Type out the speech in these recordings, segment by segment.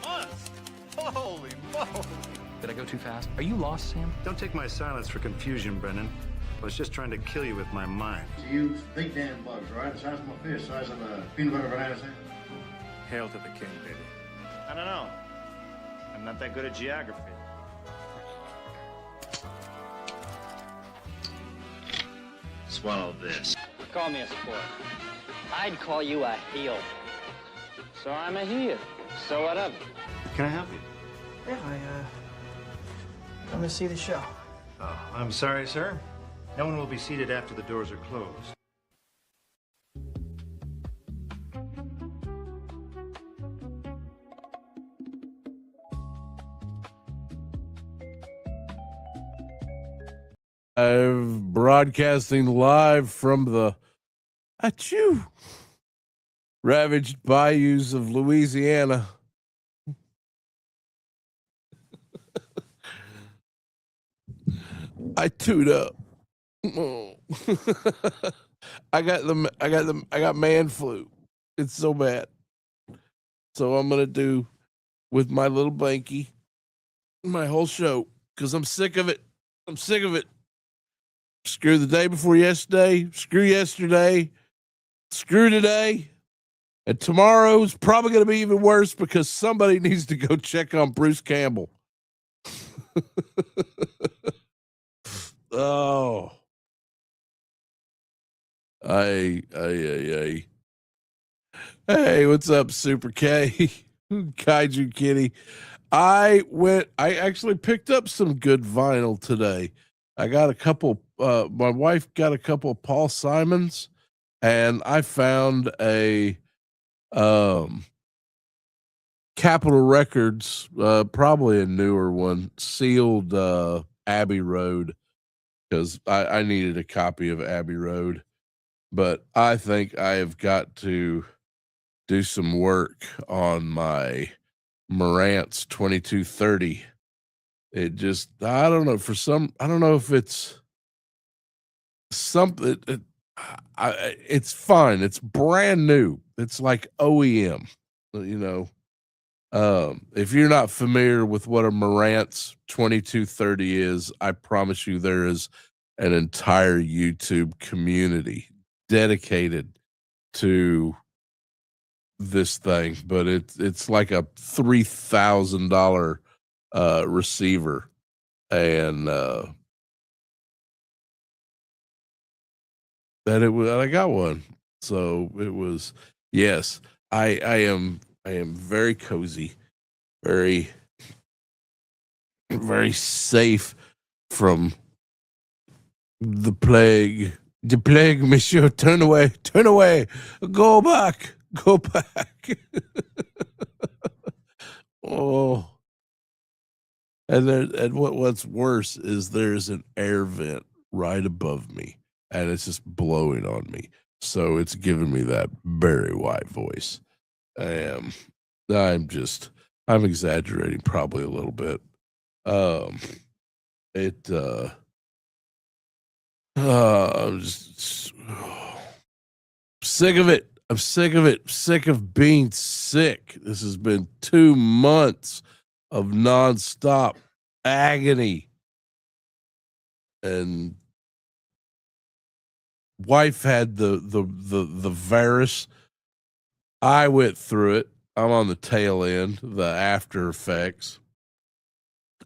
Monster. Holy moly. Did I go too fast? Are you lost, Sam? Don't take my silence for confusion, Brennan. I was just trying to kill you with my mind. You big damn bugs, right? The size of my fist, size of a peanut butter banana sandwich. Hail to the king, baby. I don't know. I'm not that good at geography. Swallow this. Call me a sport. I'd call you a heel. So I'm a heel. So what of it? Can I help you? Yeah, I'm gonna see the show. Oh, I'm sorry, sir. No one will be seated after the doors are closed. I'm broadcasting live from the ravaged bayous of Louisiana. I toot up. Oh. I got man flu. It's so bad. So I'm gonna do with my little blankie my whole show because I'm sick of it. I'm sick of it. Screw the day before yesterday. Screw yesterday. Screw today. And tomorrow's probably going to be even worse because somebody needs to go check on Bruce Campbell. Oh. Hey, what's up, Super K? Kaiju Kitty. I actually picked up some good vinyl today. I got a couple, my wife got a couple of Paul Simons, and I found a Capitol Records, probably a newer one, sealed Abbey Road, because I needed a copy of Abbey Road. But I think I have got to do some work on my Marantz 2230. It just, I don't know, I don't know if it's something, it's fine. It's brand new. It's like OEM, you know. If you're not familiar with what a Marantz 2230 is, I promise you there is an entire YouTube community dedicated to this thing, but it's like a $3,000 receiver, and I got one. So it was, yes, I am very cozy, very very safe from the plague. The plague, monsieur, turn away, go back. Oh, and what's worse is there's an air vent right above me, and it's just blowing on me. So it's giving me that Barry White voice. I'm exaggerating probably a little bit. I'm just sick of it. I'm sick of it. Sick of being sick. This has been 2 months of nonstop agony. And wife had the virus. I went through it. I'm on the tail end, the after effects.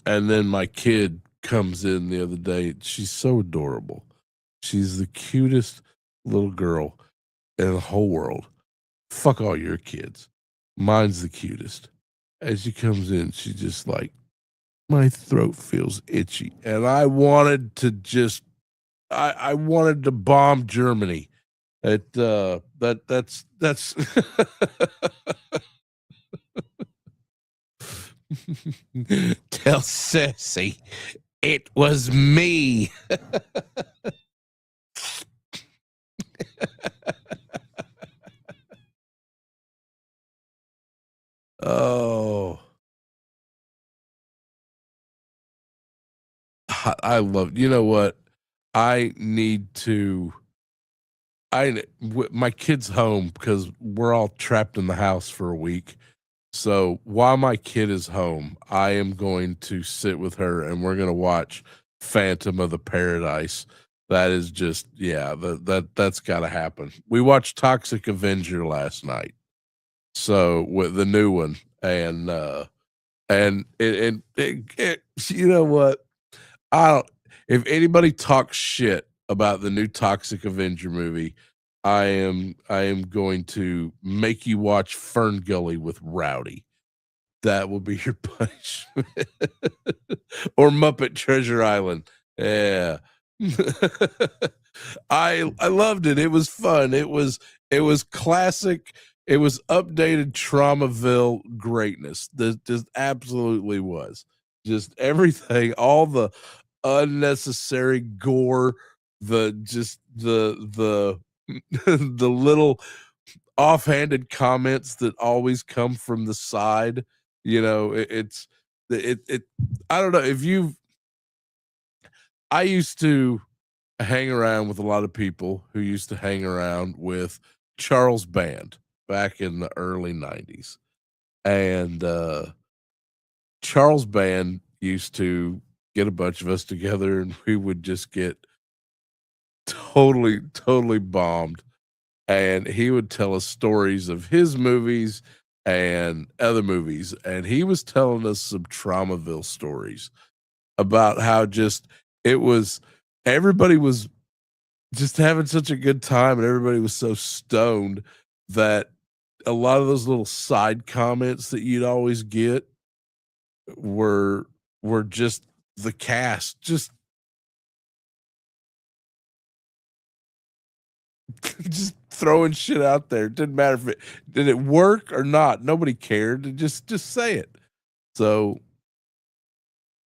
And then my kid comes in the other day. She's so adorable. She's the cutest little girl in the whole world. Fuck all your kids. Mine's the cutest. As she comes in, she just like, my throat feels itchy. And I wanted to just, I wanted to bomb Germany. That's tell Cersei it was me. Oh, I love, you know what? I need to, my kid's home because we're all trapped in the house for a week. So while my kid is home, I am going to sit with her and we're going to watch Phantom of the Paradise. That is just, yeah, that's got to happen. We watched Toxic Avenger last night. So with the new one, and you know what? I don't. If anybody talks shit about the new Toxic Avenger movie, I am going to make you watch Fern Gully with Rowdy. That will be your punishment. Or Muppet Treasure Island. Yeah. I loved it. It was fun. It was classic. It was updated Traumaville greatness. This just absolutely was. Just everything, all the unnecessary gore, the the little offhanded comments that always come from the side. It I don't know if you've I used to hang around with a lot of people who used to hang around with Charles Band back in the early 90s. And Charles Band used to get a bunch of us together and we would just get totally bombed. And he would tell us stories of his movies and other movies. And he was telling us some Traumaville stories about how just it was everybody was just having such a good time and everybody was so stoned that a lot of those little side comments that you'd always get were just the cast just throwing shit out there. It didn't matter if it did it work or not. Nobody cared. Just say it. So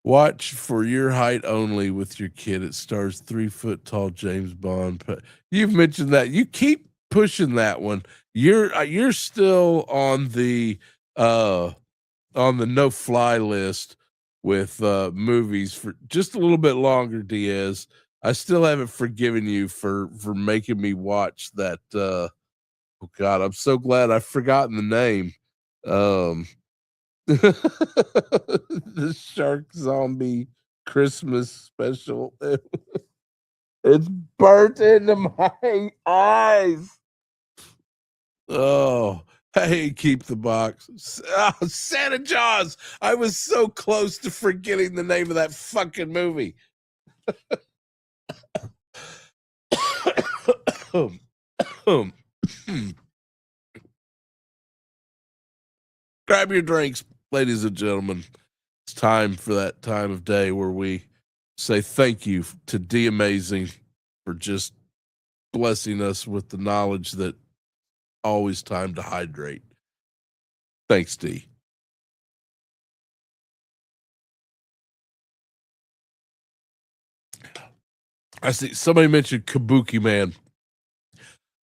watch For Your Height Only with your kid. It stars 3 foot tall James Bond. You've mentioned that. You keep pushing that one. You're still on the no fly list with movies for just a little bit longer, Diaz. I still haven't forgiven you for making me watch that. Oh God, I'm so glad I've forgotten the name. Um, the Shark Zombie Christmas special. It's burnt into my eyes. Oh, hey, keep the box. Santa Jaws. I was so close to forgetting the name of that fucking movie. Grab your drinks, ladies and gentlemen. It's time for that time of day where we say thank you to D Amazing for just blessing us with the knowledge that always time to hydrate. Thanks, D. I see somebody mentioned Kabuki Man.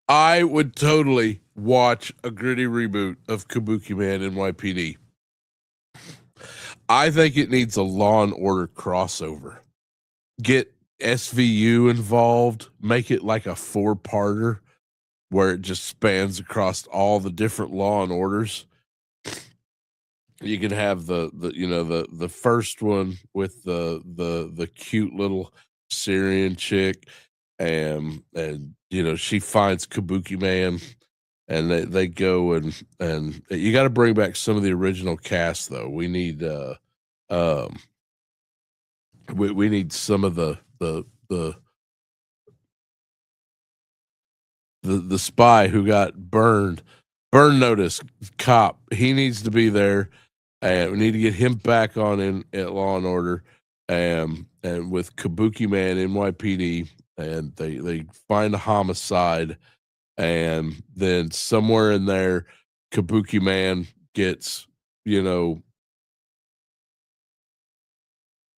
I would totally watch a gritty reboot of Kabuki Man NYPD. I think it needs a Law and Order crossover. Get SVU involved, make it like a 4-parter where it just spans across all the different Law and Orders. You can have the first one with the cute little Syrian chick, and she finds Kabuki Man, and they go and you got to bring back some of the original cast though. We need um we need some of the spy who got burn notice cop. He needs to be there, and we need to get him back on in at Law and Order, and with Kabuki Man NYPD, and they find a homicide, and then somewhere in there, Kabuki Man gets a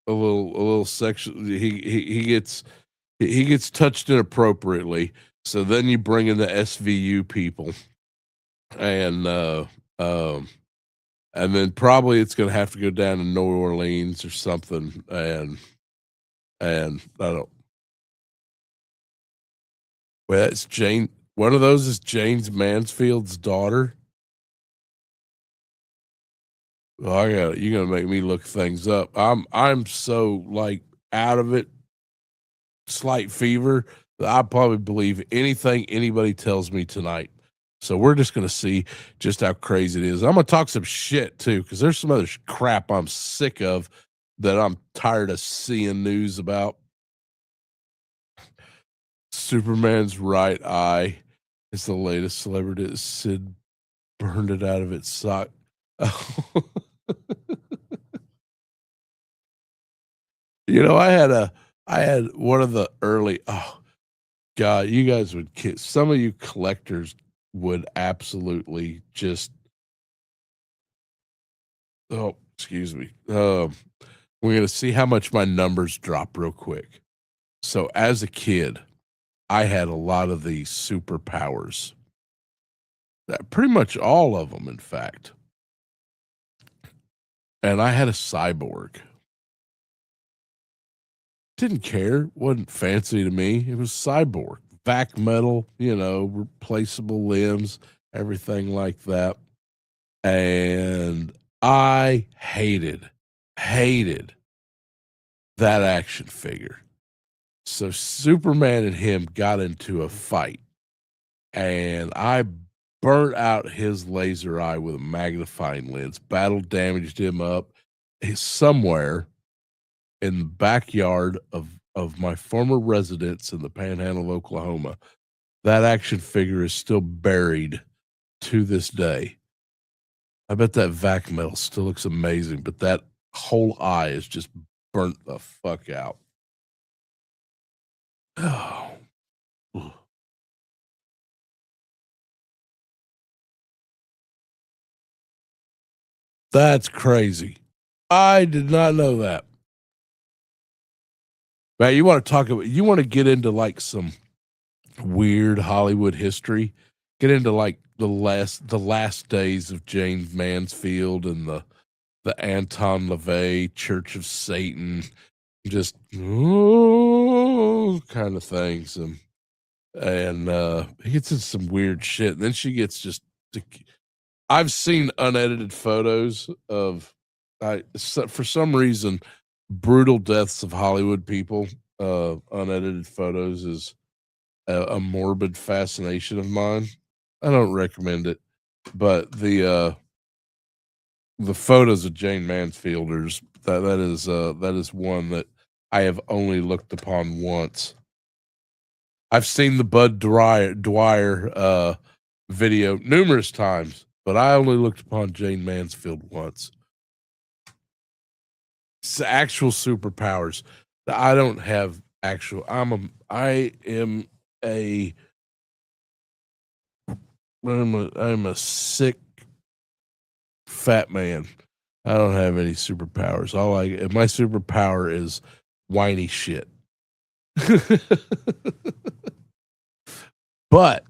little sexual. He gets touched inappropriately. So then you bring in the SVU people, and and then probably it's going to have to go down to New Orleans or something, and I don't. Well, it's Jane. One of those is James Mansfield's daughter. Well, you're gonna make me look things up. I'm so like out of it, slight fever, that I probably believe anything anybody tells me tonight. So we're just gonna see just how crazy it is. I'm gonna talk some shit too, because there's some other crap I'm sick of that I'm tired of seeing news about. Superman's right eye is the latest celebrity. Sid burned it out of its sock. You know, I had one of the early, oh God, you guys would some of you collectors would absolutely just, oh, excuse me. We're going to see how much my numbers drop real quick. So as a kid, I had a lot of these superpowers. Pretty much all of them, in fact. And I had a cyborg. Didn't care, wasn't fancy to me. It was cyborg, vac metal, you know, replaceable limbs, everything like that. And I hated that action figure. So Superman and him got into a fight, and I burnt out his laser eye with a magnifying lens, battle damaged him up. He's somewhere in the backyard of my former residence in the Panhandle of Oklahoma. That action figure is still buried to this day. I bet that vac metal still looks amazing, but that whole eye is just burnt the fuck out. Oh. That's crazy. I did not know that. Man, you want to get into like some weird Hollywood history, get into like the last days of James Mansfield and the Anton LaVey Church of Satan, just kind of things, and he gets into some weird shit. And then she gets just. I've seen unedited photos of, for some reason, brutal deaths of Hollywood people. Unedited photos is a morbid fascination of mine. I don't recommend it, but the photos of Jane Mansfielders, that is one that I have only looked upon once. I've seen the Bud Dwyer video numerous times, but I only looked upon Jane Mansfield once. It's actual superpowers. I don't have actual. I'm a sick fat man. I don't have any superpowers. My superpower is whiny shit. But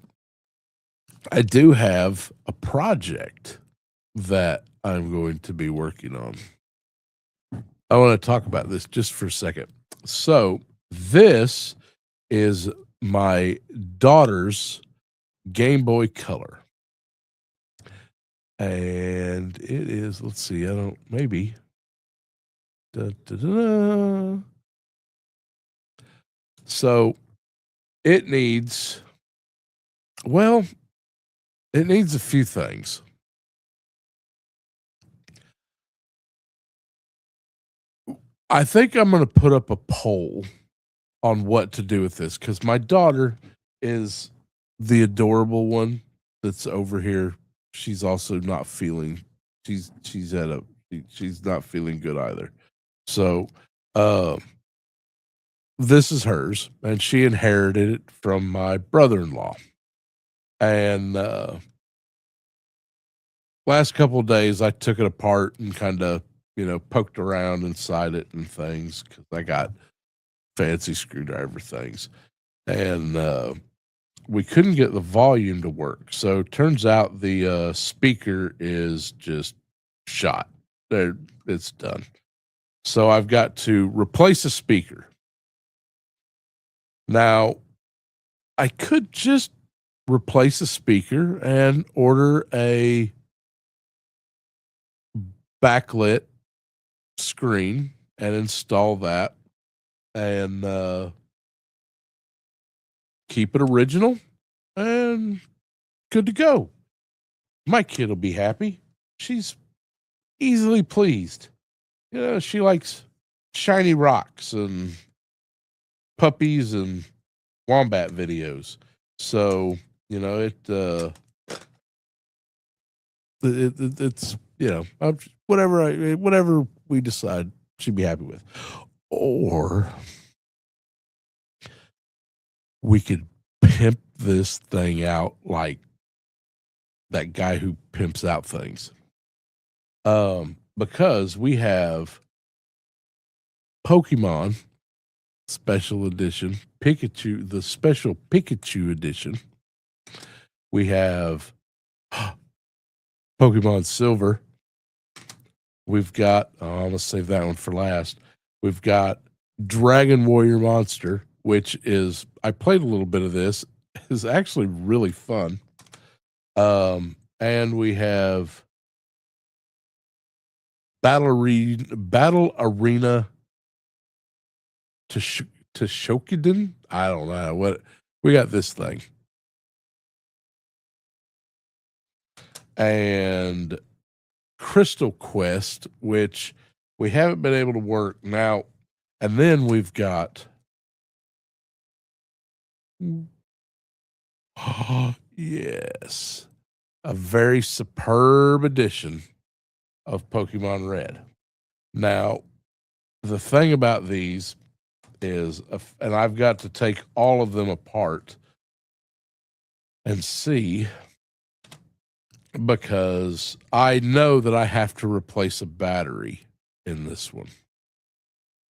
I do have a project that I'm going to be working on. I want to talk about this just for a second. So this is my daughter's Game Boy Color. And it is, let's see, maybe. So it needs a few things. I think I'm going to put up a poll on what to do with this, because my daughter is the adorable one that's over here. She's also not feeling. She's not feeling good either. So, this is hers, and she inherited it from my brother-in-law. And last couple of days, I took it apart and kind of, poked around inside it and things, because I got fancy screwdriver things, and we couldn't get the volume to work. So it turns out the speaker is just shot. It's done. So I've got to replace a speaker. Now, I could just replace a speaker and order a backlit screen and install that and keep it original and good to go. My kid will be happy. She's easily pleased. You know, she likes shiny rocks and puppies and wombat videos. So, you know, it's, you know, whatever we decide she'd be happy with. Or we could pimp this thing out like that guy who pimps out things. Because we have Pokemon Special Edition, Pikachu, the special Pikachu edition. We have Pokemon Silver. We've got, I'm going to save that one for last. We've got Dragon Warrior Monster, which is, I played a little bit of this. It's actually really fun. And we have Battle Arena to Shokiden. I don't know what we got this thing. And Crystal Quest, which we haven't been able to work now. And then we've got yes, a very superb edition of Pokemon Red. Now, the thing about these is, and I've got to take all of them apart and see, because I know that I have to replace a battery in this one.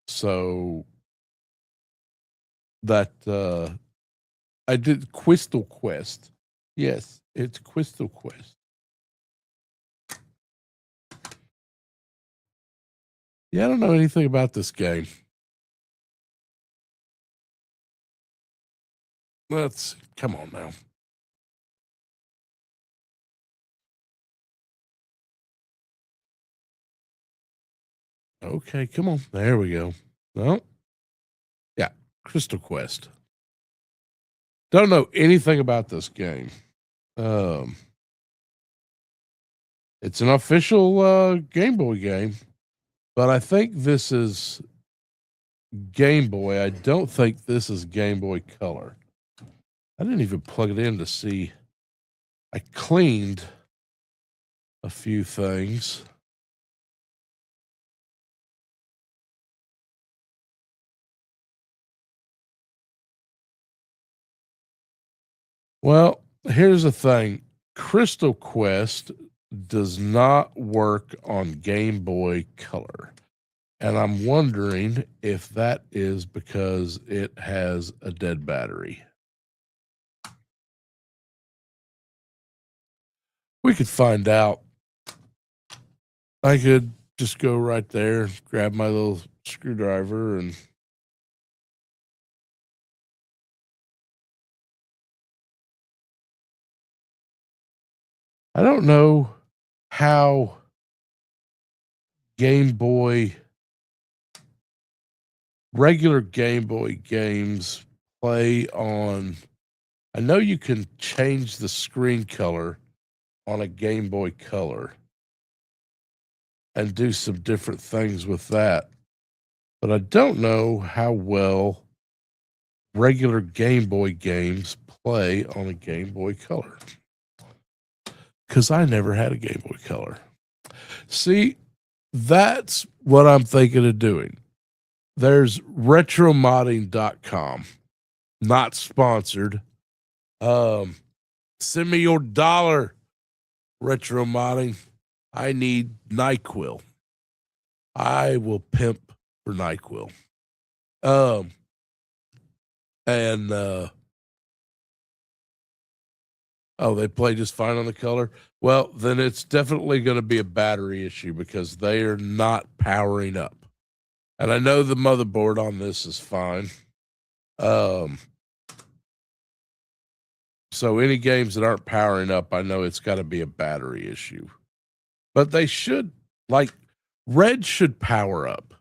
So that I did Crystal Quest. Yes, it's Crystal Quest. Yeah, I don't know anything about this game. Let's come on now. Okay, come on. There we go. No. Yeah, Crystal Quest. Don't know anything about this game. It's an official Game Boy game, but I think this is Game Boy. I don't think this is Game Boy Color. I didn't even plug it in to see. I cleaned a few things. Well, here's the thing. Crystal Quest does not work on Game Boy Color. And I'm wondering if that is because it has a dead battery. We could find out. I could just go right there, grab my little screwdriver, and I don't know how regular Game Boy games play on. I know you can change the screen color on a Game Boy Color and do some different things with that. But I don't know how well regular Game Boy games play on a Game Boy Color, because I never had a Game Boy Color. See, that's what I'm thinking of doing. There's retromodding.com, not sponsored. Send me your dollar, Retro Modding. I need NyQuil. I will pimp for NyQuil. They play just fine on the Color. Well, then it's definitely going to be a battery issue because they are not powering up. And I know the motherboard on this is fine. So any games that aren't powering up, I know it's got to be a battery issue. But they should, like, red should power up.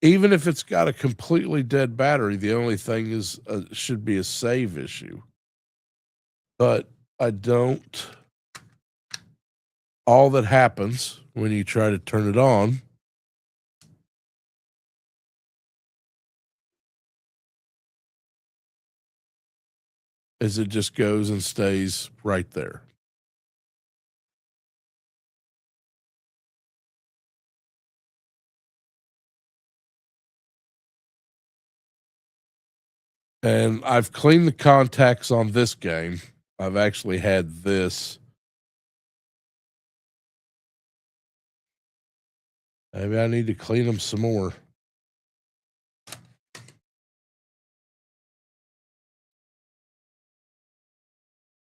Even if it's got a completely dead battery, the only thing is should be a save issue. But I don't. All that happens when you try to turn it on is it just goes and stays right there. And I've cleaned the contacts on this game. I've actually had this. Maybe I need to clean them some more.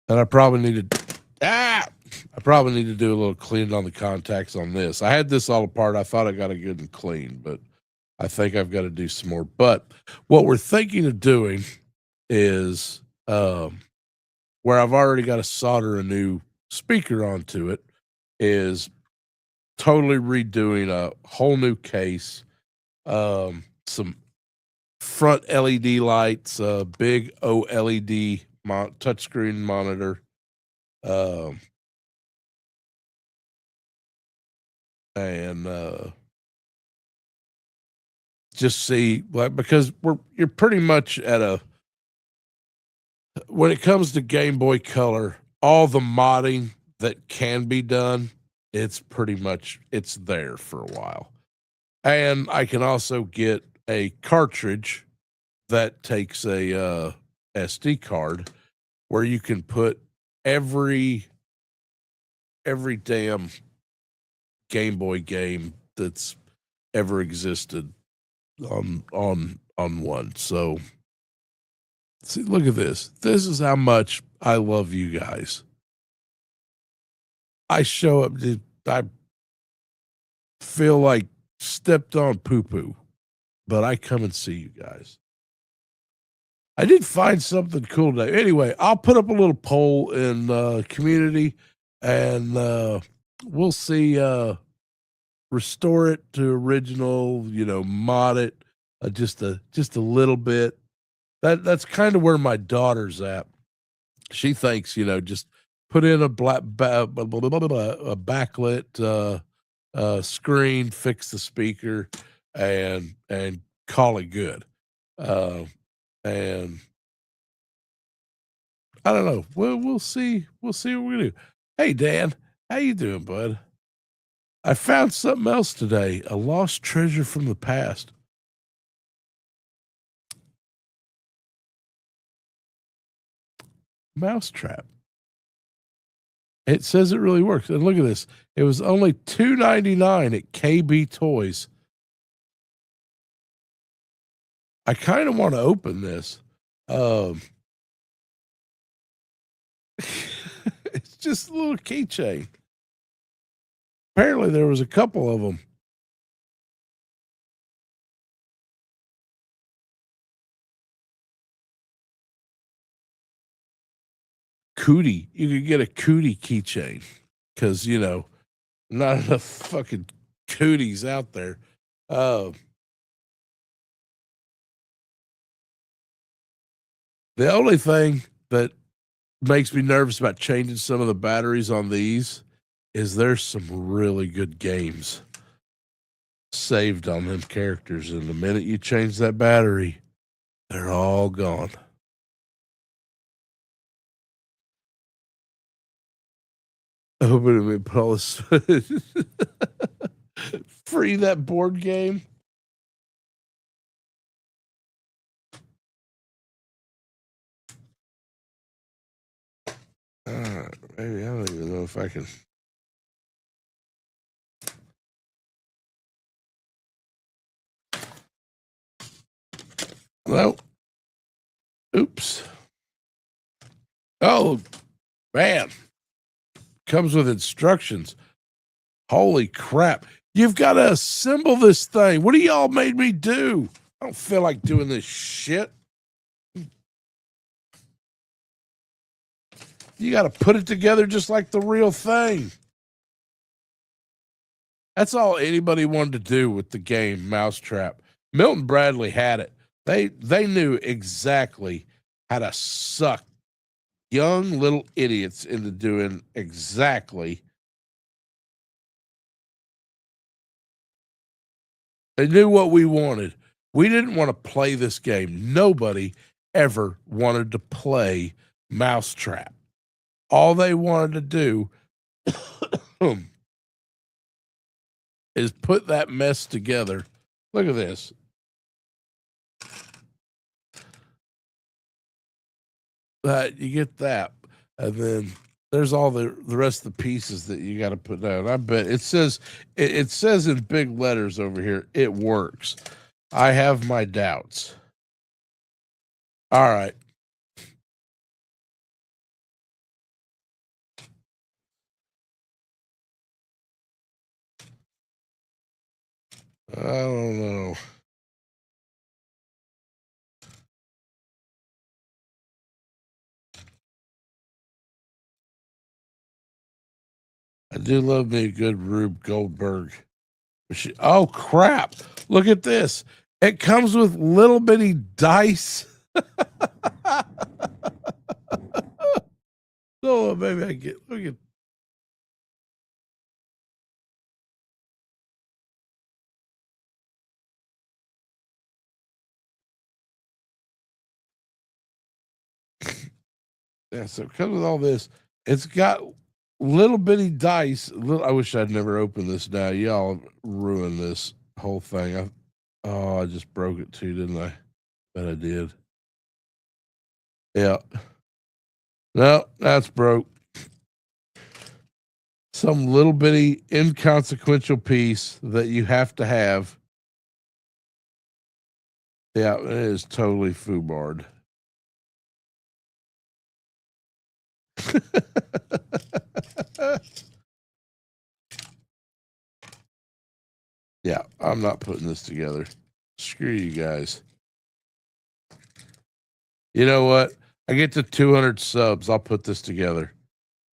And I probably need to do a little cleaning on the contacts on this. I had this all apart. I thought I got it good and clean, but I think I've got to do some more. But what we're thinking of doing is where I've already got to solder a new speaker onto it, is totally redoing a whole new case, some front LED lights, a big OLED touchscreen monitor, and just see, like, because you're pretty much at a, when it comes to Game Boy Color, all the modding that can be done, it's pretty much, it's there for a while. And I can also get a cartridge that takes a SD card where you can put every damn Game Boy game that's ever existed on one. So see, look at this. This is how much I love you guys. I show up, I feel like stepped on poo-poo, but I come and see you guys. I did find something cool today. Anyway, I'll put up a little poll in community, and we'll see. Restore it to original, mod it just a little bit. That's kind of where my daughter's at. She thinks, just put in a backlit screen, fix the speaker, and call it good. And I don't know. We'll see. We'll see what we do. Hey, Dan, how you doing, bud? I found something else today. A lost treasure from the past. Mousetrap. It says it really works. And look at this. It was only $2.99 at KB Toys. I kind of want to open this. It's just a little keychain. Apparently there was a couple of them. Cootie. You could get a cootie keychain because, not enough fucking cooties out there. The only thing that makes me nervous about changing some of the batteries on these is there's some really good games saved on them characters, and the minute you change that battery, they're all gone. Open it, put all this free that board game. Maybe I don't even know if I can. Well, oops. Oh, man. Comes with instructions. Holy crap. You've got to assemble this thing. What do y'all made me do? I don't feel like doing this shit. You got to put it together just like the real thing. That's all anybody wanted to do with the game Mousetrap. Milton Bradley had it. They knew exactly how to suck young little idiots into doing exactly. They knew what we wanted. We didn't want to play this game. Nobody ever wanted to play Mousetrap. All they wanted to do is put that mess together. Look at this. You get that, and then there's all the rest of the pieces that you got to put down. I bet it says in big letters over here, it works. I have my doubts. All right. I don't know. I do love me a good Rube Goldberg. Oh, crap. Look at this. It comes with little bitty dice. Oh, maybe I get, look at. Yeah, so it comes with all this. It's got little bitty dice. I wish I'd never opened this now. Y'all ruined this whole thing. I just broke it too, didn't I? Bet I did. Yeah. No, that's broke. Some little bitty inconsequential piece that you have to have. Yeah, it is totally foobarred. Yeah, I'm not putting this together. Screw you guys. You know what? I get to 200 subs. I'll put this together.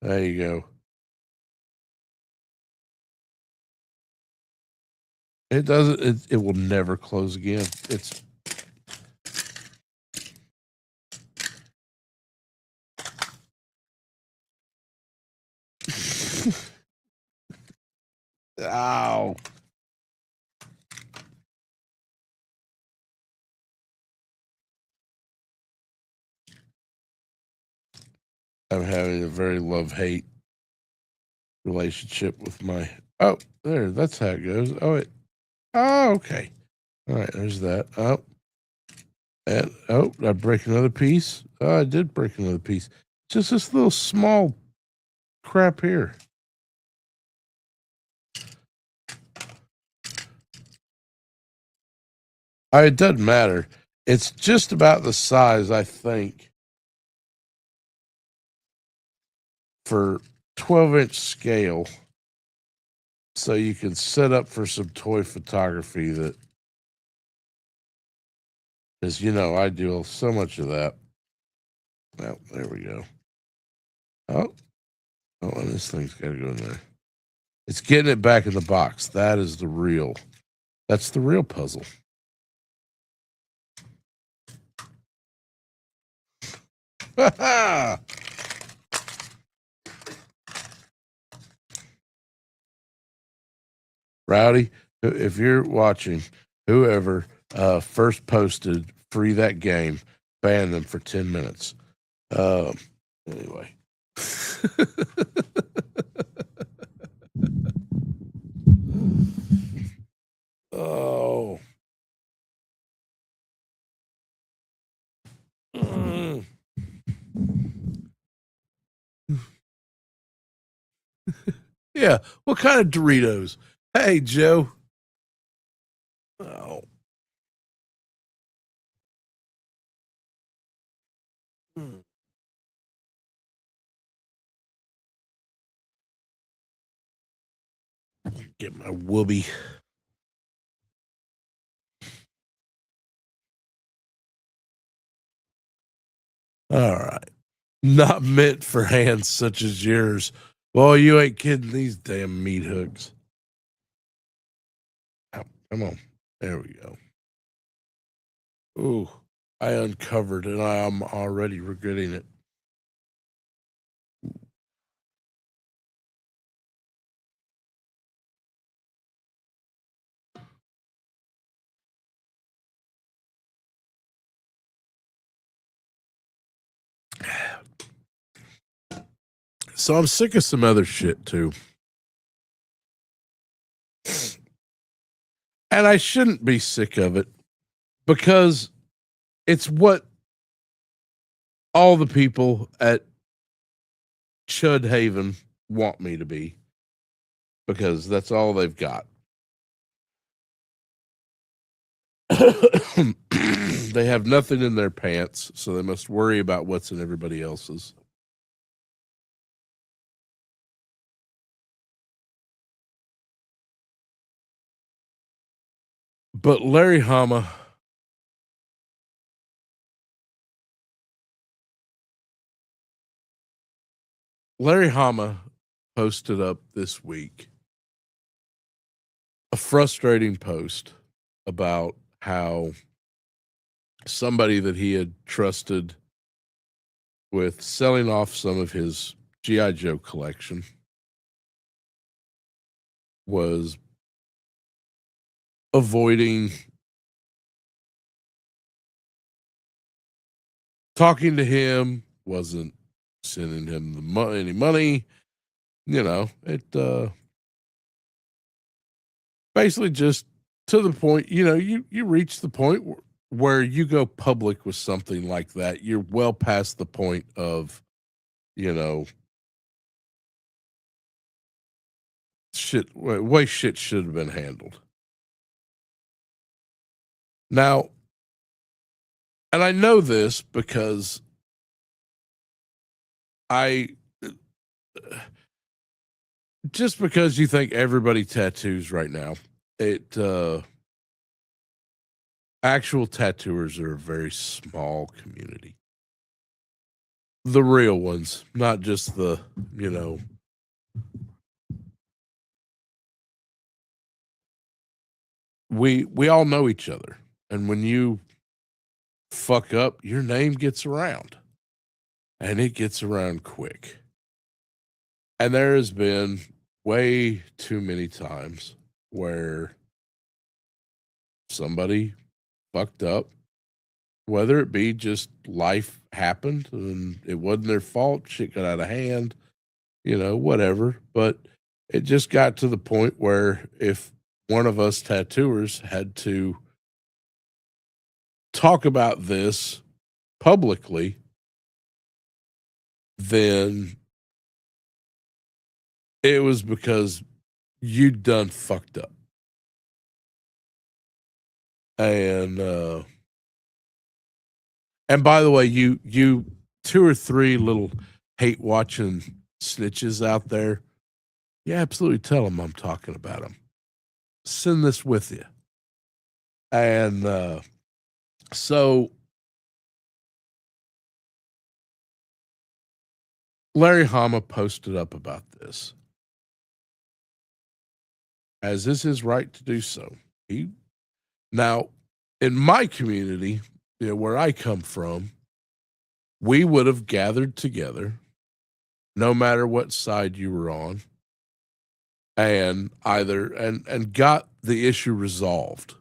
There you go. It doesn't. It will never close again. It's. Ow. I'm having a very love-hate relationship with my. Oh, there. That's how it goes. Oh, okay. All right. There's that. Oh, and I break another piece. Oh, I did break another piece. Just this little small crap here. It doesn't matter. It's just about the size, I think, for 12-inch scale. So you can set up for some toy photography that, because, I do so much of that. Well, there we go. Oh, and this thing's got to go in there. It's getting it back in the box. That's the real puzzle. Rowdy, if you're watching, whoever first posted free that game, ban them for 10 minutes. Anyway. Oh. Yeah. What kind of Doritos? Hey, Joe. Oh. Get my whoopee. All right. Not meant for hands such as yours. Well, you ain't kidding these damn meat hooks. Come on. There we go. Ooh, I uncovered and I'm already regretting it. So I'm sick of some other shit too. And I shouldn't be sick of it because it's what all the people at Chud Haven want me to be, because that's all they've got. They have nothing in their pants, so they must worry about what's in everybody else's. But Larry Hama posted up this week a frustrating post about how somebody that he had trusted with selling off some of his G.I. Joe collection was avoiding talking to him, wasn't sending him any money. You know, it basically just to the point, you know, you reach the point where you go public with something like that. You're well past the point of, you know, way shit should have been handled. Now, and I know this because just because you think everybody tattoos right now, actual tattooers are a very small community. The real ones, not just the, you know, we all know each other. And when you fuck up, your name gets around. And it gets around quick. And there has been way too many times where somebody fucked up, whether it be just life happened and it wasn't their fault, shit got out of hand, you know, whatever. But it just got to the point where if one of us tattooers had to talk about this publicly, then it was because you'd done fucked up. And by the way, you 2 or 3 little hate watching snitches out there, you absolutely tell them I'm talking about them. Send this with you. And so Larry Hama posted up about this, as is his right to do so. Now, in my community, you know, where I come from, we would have gathered together, no matter what side you were on, and got the issue resolved.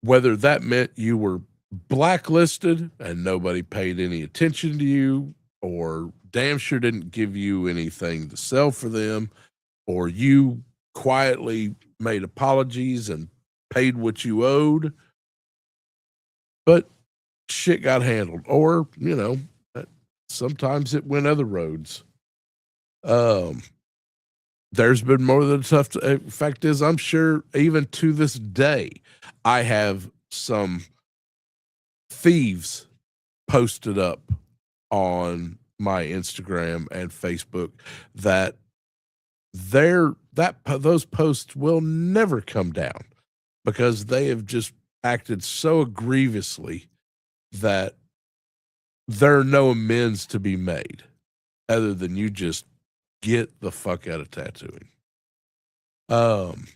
Whether that meant you were blacklisted and nobody paid any attention to you, or damn sure didn't give you anything to sell for them, or you quietly made apologies and paid what you owed, but shit got handled. Or, you know, sometimes it went other roads. There's been more than tough. Fact is, I'm sure even to this day, I have some thieves posted up on my Instagram and Facebook that those posts will never come down because they have just acted so egregiously that there are no amends to be made other than you just get the fuck out of tattooing. And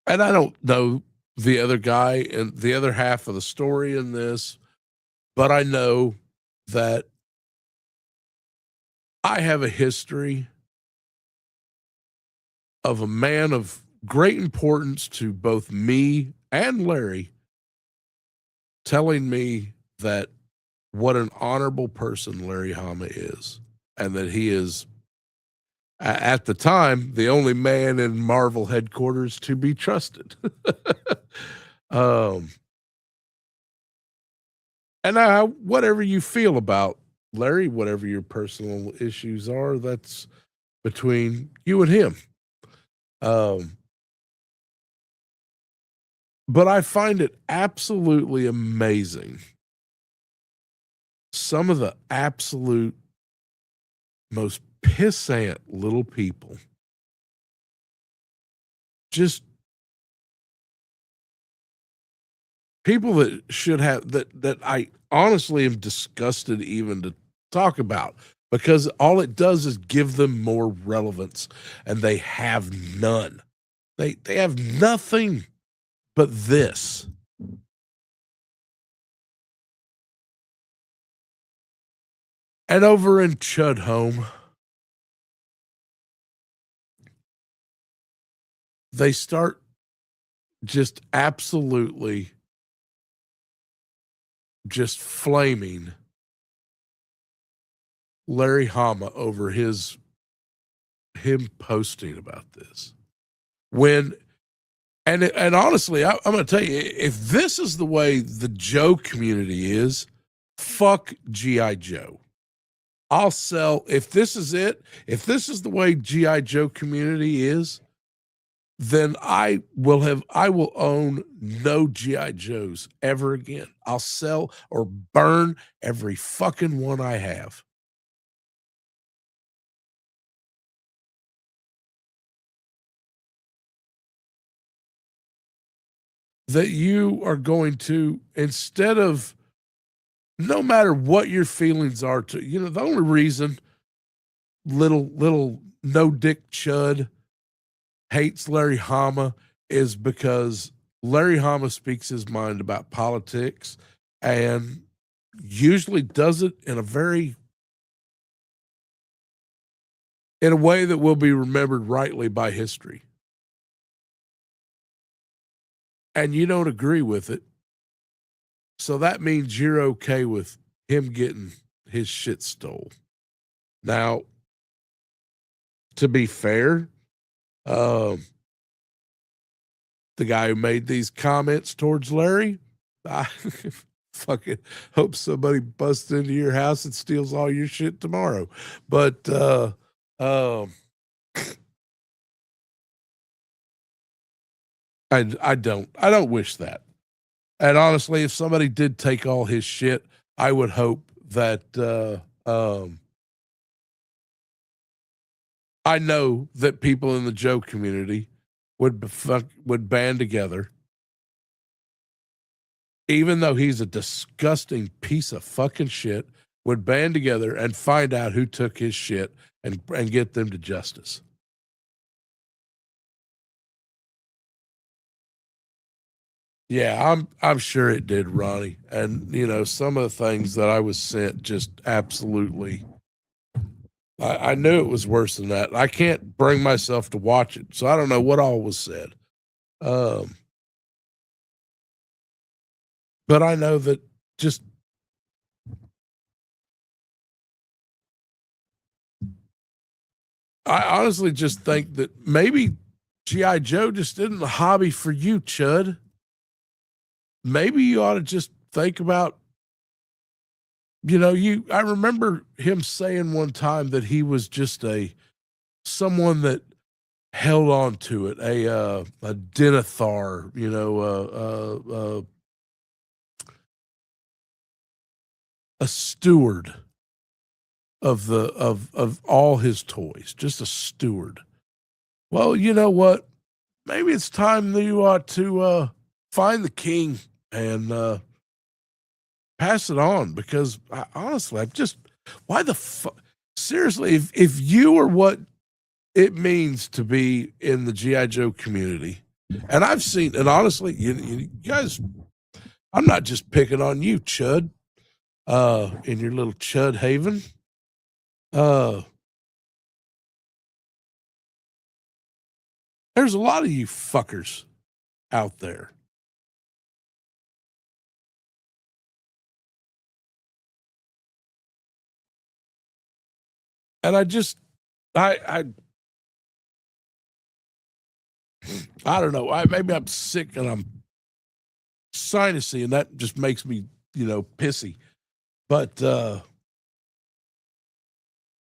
I don't know the other guy and the other half of the story in this, but I know that I have a history of a man of great importance to both me and Larry telling me that what an honorable person Larry Hama is, and that he is, at the time, the only man in Marvel headquarters to be trusted. And whatever you feel about Larry, whatever your personal issues are, that's between you and him. But I find it absolutely amazing. Some of the absolute most pissant little people just people that should have that I honestly am disgusted even to talk about, because all it does is give them more relevance, and they have none. They have nothing but this. And over in Chudhome, they start just absolutely just flaming Larry Hama over him posting about this. And honestly, I'm going to tell you, if this is the way the Joe community is, fuck G.I. Joe. I'll sell, if this is it, if this is the way G.I. Joe community is, then I will own no G.I. Joes ever again. I'll sell or burn every fucking one I have. That you are going to, instead of, no matter what your feelings are, to, the only reason little no dick chud hates Larry Hama is because Larry Hama speaks his mind about politics and usually does it in a way that will be remembered rightly by history. And you don't agree with it. So that means you're okay with him getting his shit stole. Now, to be fair, the guy who made these comments towards Larry, I fucking hope somebody busts into your house and steals all your shit tomorrow. But I don't wish that. And honestly, if somebody did take all his shit, I would hope that I know that people in the Joe community would band together, even though he's a disgusting piece of fucking shit, would band together and find out who took his shit and get them to justice. Yeah, I'm sure it did, Ronnie. And some of the things that I was sent just absolutely, I knew it was worse than that. I can't bring myself to watch it, so I don't know what all was said. But I know that just I honestly just think that maybe G.I. Joe just isn't a hobby for you, Chud. Maybe you ought to just think about, I remember him saying one time that he was just someone that held on to it, a denethar, a steward of all his toys, just a steward. Well, you know what? Maybe it's time that you ought to find the king and pass it on, because honestly, why the fuck? Seriously, if you are what it means to be in the G.I. Joe community. And I've seen, and honestly, you guys, I'm not just picking on you, Chud, in your little Chud Haven. There's a lot of you fuckers out there. And I don't know. Maybe I'm sick and I'm sinusy, and that just makes me, pissy. But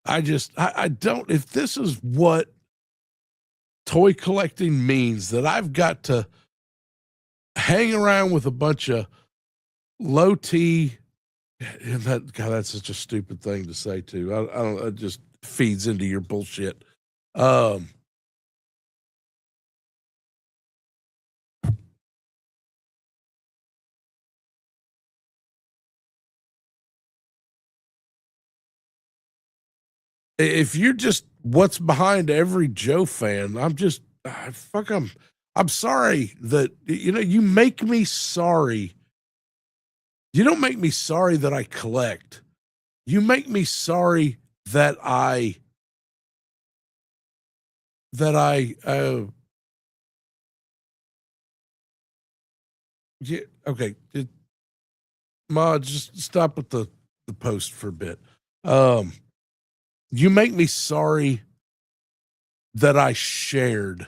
I don't. If this is what toy collecting means, that I've got to hang around with a bunch of low T, and that's such a stupid thing to say too. I don't. It just feeds into your bullshit. If you're just what's behind every Joe fan, I'm sorry that, you make me sorry. You don't make me sorry that I collect. You make me sorry that yeah, okay. Ma, just stop with the post for a bit. You make me sorry that I shared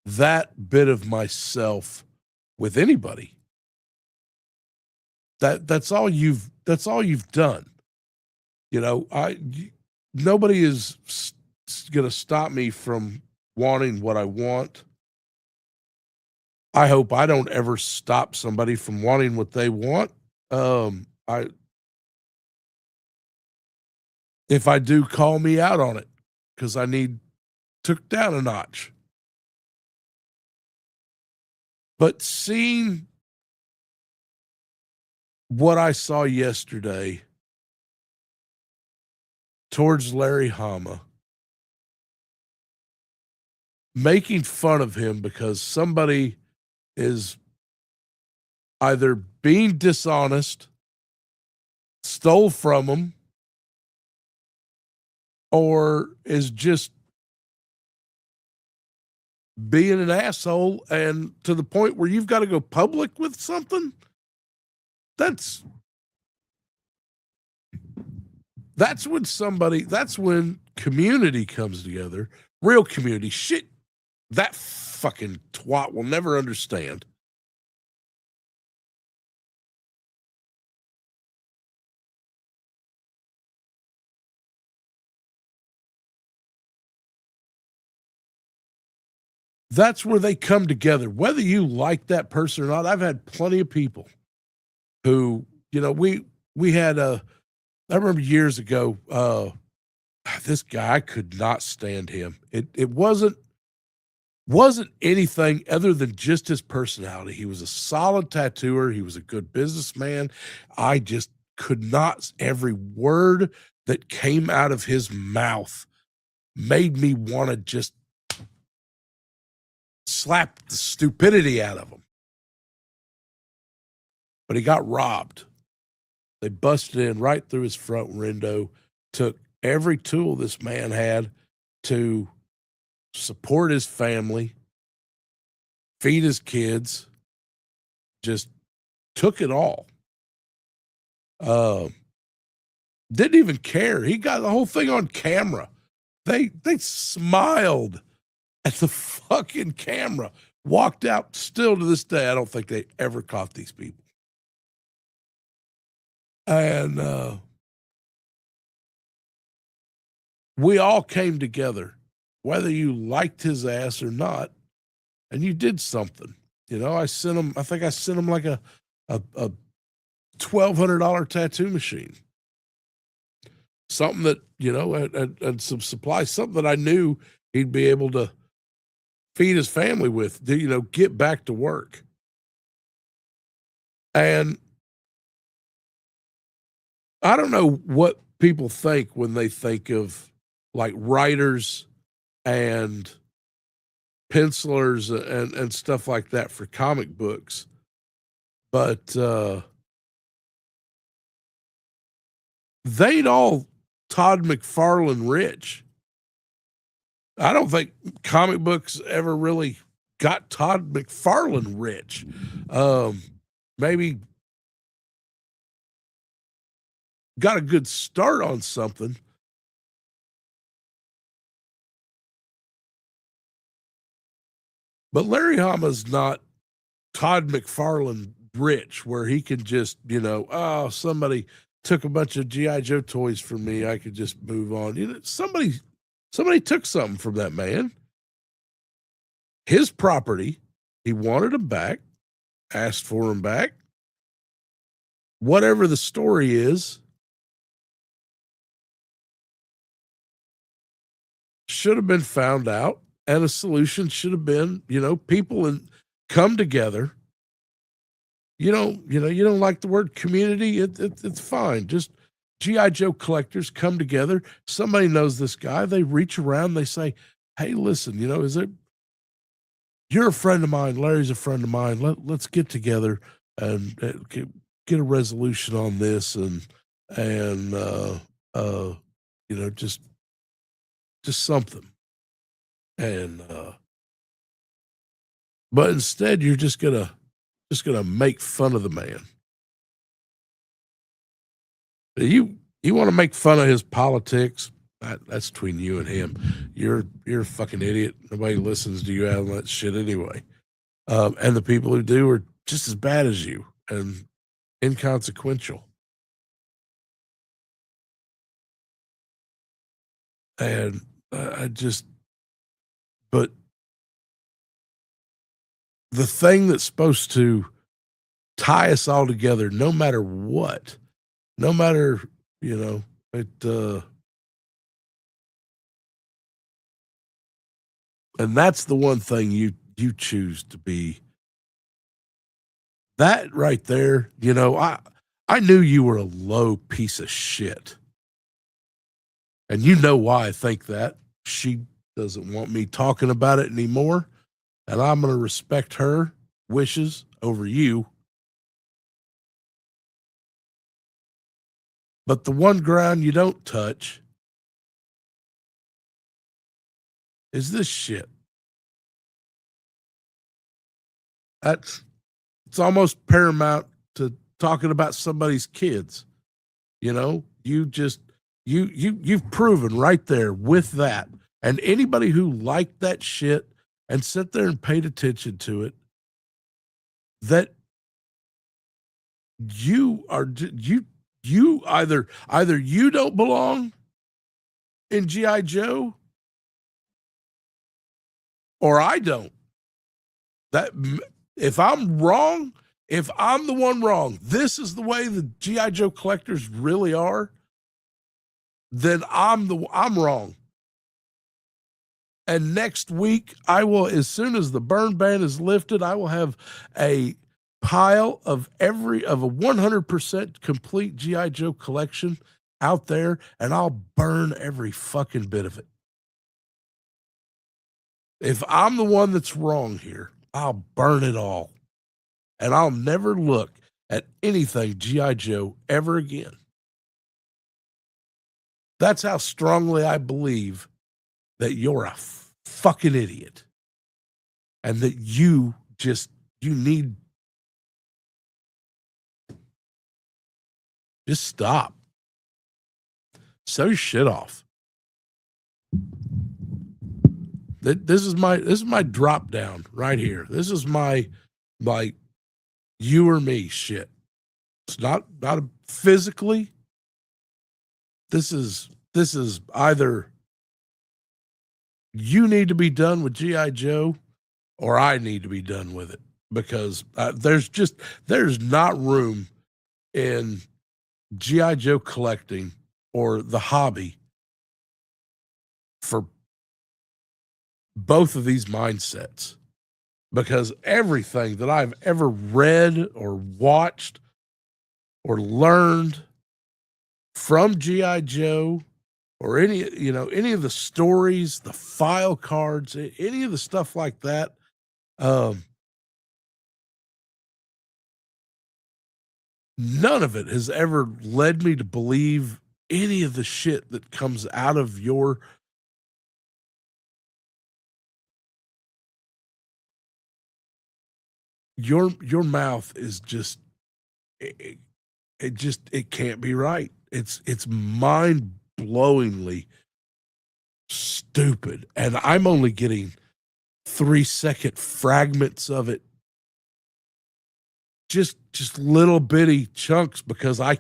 that bit of myself with anybody. That's all you've done. Nobody is going to stop me from wanting what I want. I hope I don't ever stop somebody from wanting what they want. If I do, call me out on it, because I need took down a notch. But seeing what I saw yesterday towards Larry Hama, making fun of him because somebody is either being dishonest, stole from him, or is just being an asshole, and to the point where you've got to go public with something. That's when community comes together. Real community. Shit, that fucking twat will never understand. That's where they come together, whether you like that person or not. I've had plenty of people who, we had I remember years ago, this guy, I could not stand him. It wasn't anything other than just his personality. He was a solid tattooer. He was a good businessman. I just could not, every word that came out of his mouth made me want to just slap the stupidity out of him. But he got robbed. They busted in right through his front window, took every tool this man had to support his family, feed his kids, just took it all. Didn't even care. He got the whole thing on camera. They smiled at the fucking camera, walked out. Still to this day, I don't think they ever caught these people. And we all came together, whether you liked his ass or not, and you did something. I sent him like a $1,200 tattoo machine. Something that, and some supplies, something that I knew he'd be able to feed his family with, get back to work. And I don't know what people think when they think of like writers and pencilers and stuff like that for comic books. But they ain't all Todd McFarlane rich. I don't think comic books ever really got Todd McFarlane rich. Maybe got a good start on something. But Larry Hama's not Todd McFarlane rich, where he can just, oh, somebody took a bunch of G.I. Joe toys from me, I could just move on. Somebody took something from that man. His property, he wanted him back, asked for him back. Whatever the story is, should have been found out. And a solution should have been, people come together. You don't like the word community. It's fine. Just G.I. Joe collectors come together. Somebody knows this guy. They reach around. They say, "Hey, listen, you're a friend of mine. Larry's a friend of mine. Let's get together and get a resolution on this and just something." And but instead you're just gonna make fun of the man. You want to make fun of his politics? That's between you and him. You're a fucking idiot. Nobody listens to you out on that shit anyway. And the people who do are just as bad as you and inconsequential. And but the thing that's supposed to tie us all together, no matter what, no matter, and that's the one thing you choose to be. That right there, I knew you were a low piece of shit. And you know why I think that. She doesn't want me talking about it anymore. And I'm going to respect her wishes over you. But the one ground you don't touch is this shit. It's almost paramount to talking about somebody's kids. You've proven right there with that. And anybody who liked that shit and sit there and paid attention to it, that you either you don't belong in G.I. Joe or I don't. That if I'm wrong, if I'm the one wrong, this is the way the G.I. Joe collectors really are, then I'm wrong. And next week, I will, as soon as the burn ban is lifted, I will have a pile of a 100% complete G.I. Joe collection out there, and I'll burn every fucking bit of it. If I'm the one that's wrong here, I'll burn it all. And I'll never look at anything G.I. Joe ever again. That's how strongly I believe that you're a fucking idiot. And that you need, just stop. Sew your shit off. This is my drop down right here. This is my, like, you or me shit. It's not physically. This is either you need to be done with G.I. Joe or I need to be done with it, because there's not room in G.I. Joe collecting or the hobby for both of these mindsets, because everything that I've ever read or watched or learned from G.I. Joe or any of the stories, the file cards, any of the stuff like that. None of it has ever led me to believe any of the shit that comes out of your mouth is just it can't be right. It's mind-blowingly stupid, and I'm only getting 3-second fragments of it, just little bitty chunks, because I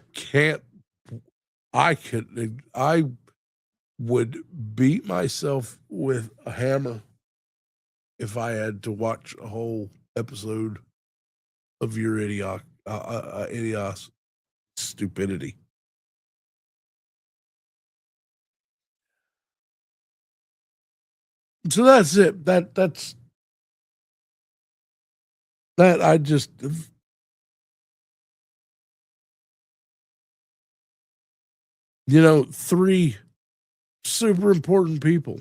would beat myself with a hammer if I had to watch a whole episode of your idios stupidity. So that's it. That's that. I just, 3 super important people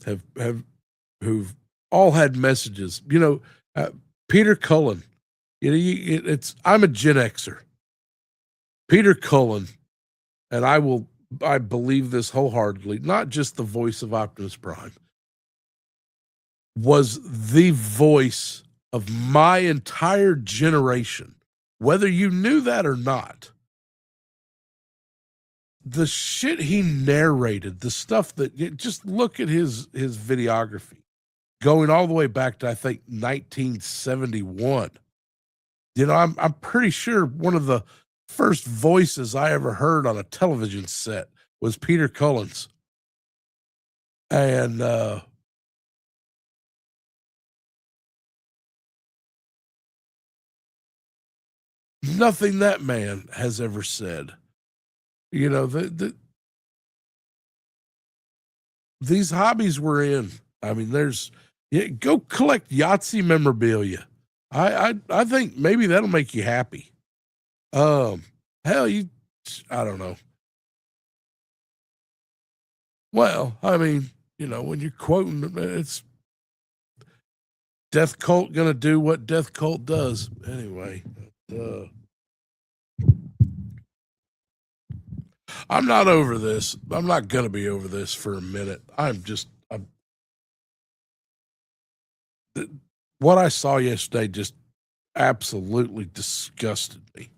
who've all had messages. Peter Cullen. I'm a Gen Xer. Peter Cullen, and I believe this wholeheartedly, not just the voice of Optimus Prime, was the voice of my entire generation, whether you knew that or not. The shit he narrated, the stuff that, just look at his videography, going all the way back to, I think, 1971. I'm pretty sure one of the first voices I ever heard on a television set was Peter Cullen's. And nothing that man has ever said. These hobbies we're in. I mean, go collect Yahtzee memorabilia. I think maybe that'll make you happy. Hell, I don't know. Well, I mean, when you're quoting, it's Death Cult gonna do what Death Cult does anyway. I'm not over this. I'm not gonna be over this for a minute. What I saw yesterday just absolutely disgusted me.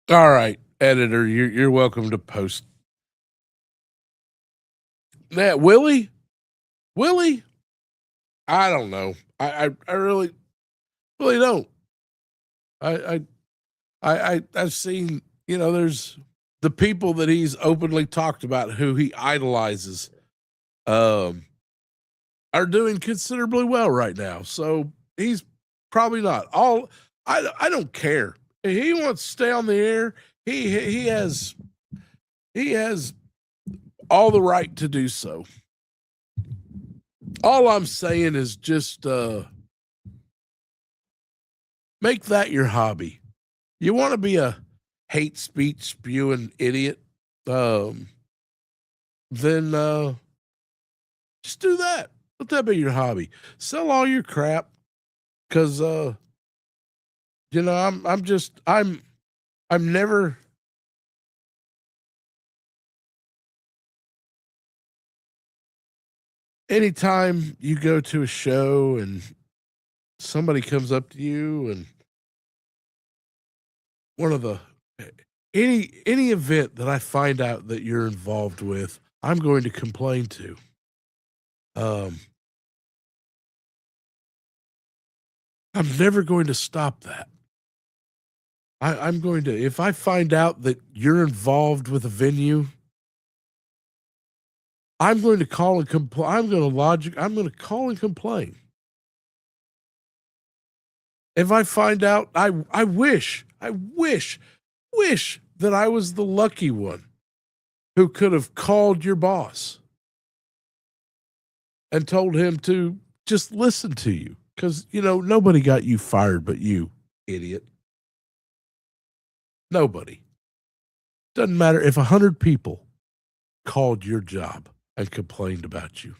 All right, editor, you're welcome to post that. Willie, I don't know. I really don't. I've seen, there's the people that he's openly talked about, who he idolizes, are doing considerably well right now. So he's probably not. I don't care. If he wants to stay on the air, he has all the right to do so. All I'm saying is just make that your hobby. You want to be a hate speech spewing idiot, then just do that. Let that be your hobby. Sell all your crap, because I'm never. Anytime you go to a show and somebody comes up to you, and one of the any event that I find out that you're involved with, I'm going to complain to. I'm never going to stop that. I'm going to, if I find out that you're involved with a venue, I'm going to call and complain. I'm going to call and complain. If I find out, I wish that I was the lucky one who could have called your boss and told him to just listen to you. Because, you know, nobody got you fired but you, idiot. Nobody. Doesn't matter if 100 people called your job and complained about you.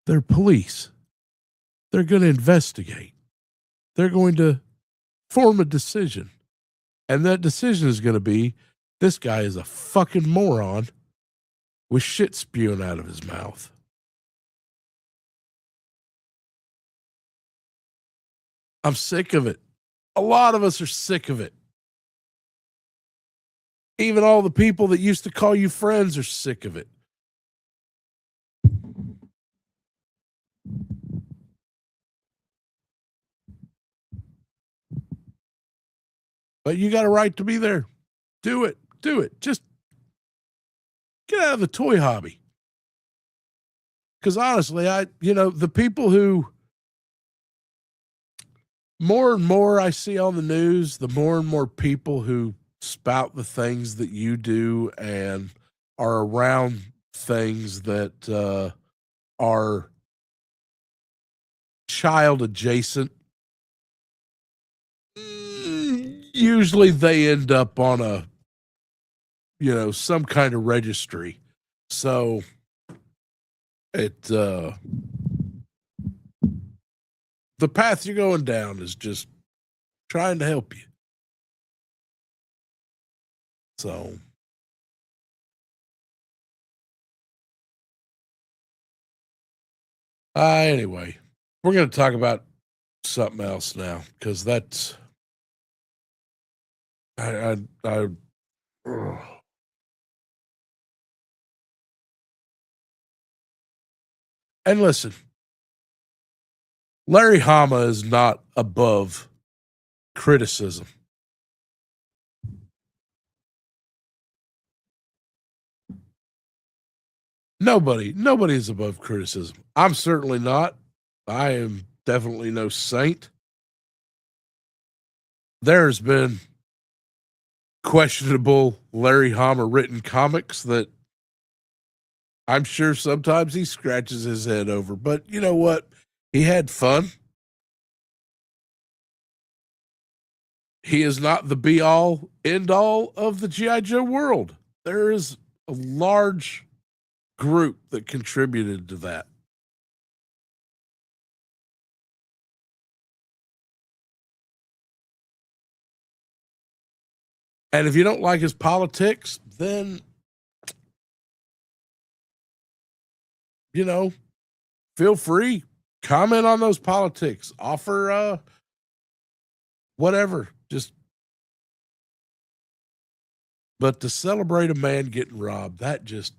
They're police. They're going to investigate. They're going to form a decision. And that decision is going to be, this guy is a fucking moron with shit spewing out of his mouth. I'm sick of it. A lot of us are sick of it. Even all the people that used to call you friends are sick of it. But you got a right to be there. Do it. Do it. Just get out of the toy hobby. Because honestly, the people who more and more I see on the news, the more and more people who spout the things that you do and are around things that are child adjacent, usually they end up on some kind of registry. So the path you're going down is just trying to help you. So anyway, we're going to talk about something else now, because that's and listen, Larry Hama is not above criticism. Nobody is above criticism. I'm certainly not. I am definitely no saint. There's been questionable Larry Hama written comics that I'm sure sometimes he scratches his head over. But you know what? He had fun. He is not the be-all, end-all of the G.I. Joe world. There is a large group that contributed to that. And if you don't like his politics, then, feel free. Comment on those politics. Offer whatever. But to celebrate a man getting robbed, that just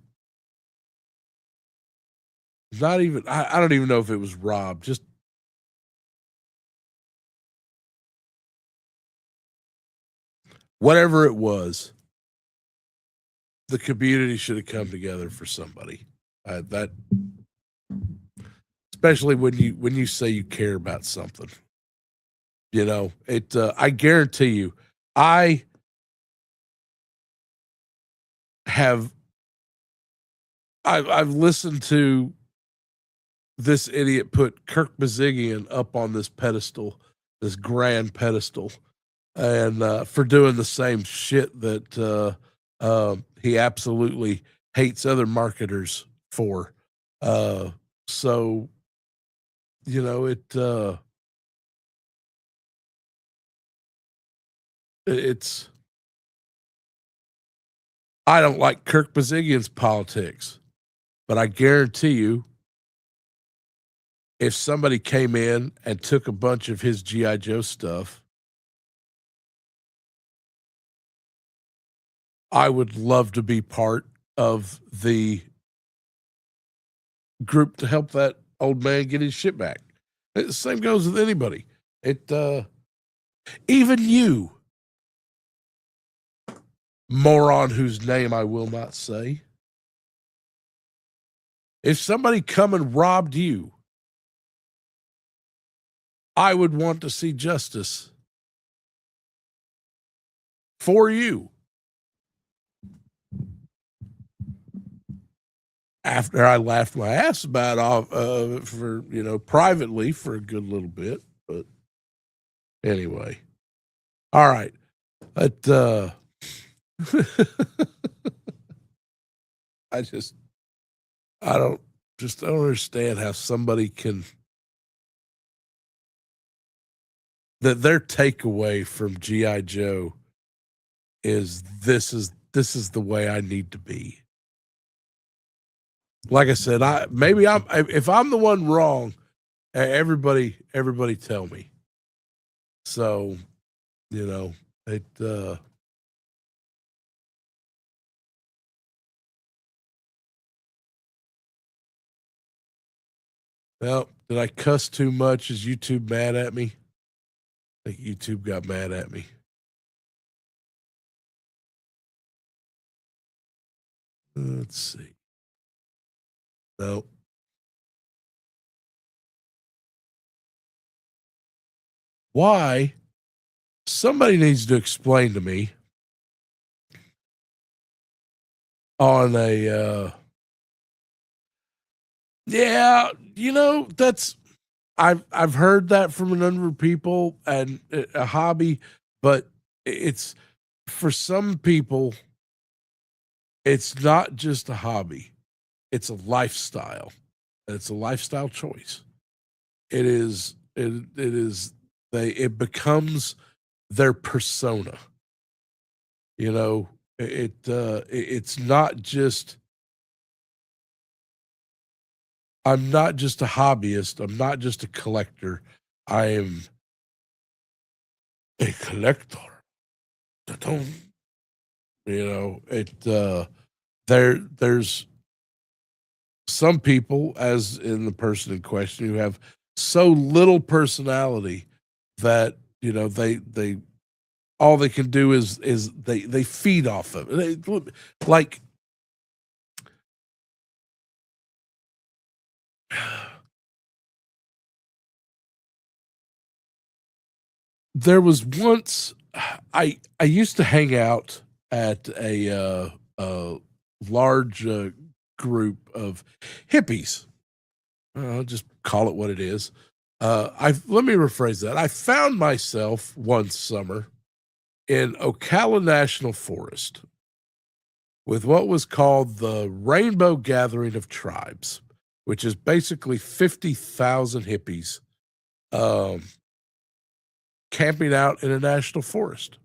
not even, I don't even know if it was robbed. Just whatever it was, the community should have come together for somebody. That, especially when you say you care about something, I guarantee you, I've listened to this idiot put Kirk Bazigian up on this pedestal, this grand pedestal, and for doing the same shit that he absolutely hates other marketers for. So, it's, I don't like Kirk Bazigian's politics, but I guarantee you, if somebody came in and took a bunch of his G.I. Joe stuff, I would love to be part of the group to help that old man get his shit back. The same goes with anybody. Even you, moron whose name I will not say, if somebody come and robbed you, I would want to see justice for you. After I laughed my ass about off for, privately for a good little bit. But anyway. All right. But I don't understand how somebody can, that their takeaway from G.I. Joe is this is the way I need to be. Like I said, if I'm the one wrong, everybody tell me. So, it well, did I cuss too much? Is YouTube mad at me? I think YouTube got mad at me. Let's see. No. Why? Somebody needs to explain to me on a yeah, that's I've heard that from a number of people, and a hobby, but it's for some people it's not just a hobby. It's a lifestyle. It's a lifestyle choice. It becomes their persona. It's not just, I'm not just a hobbyist. I'm not just a collector. I am a collector. There's some people, as in the person in question, who have so little personality that they all they can do is they feed off of it. Like there was once I used to hang out at a large group of hippies. I'll just call it what it is. Let me rephrase that. I found myself one summer in Ocala National Forest with what was called the Rainbow Gathering of Tribes, which is basically 50,000 hippies camping out in a national forest.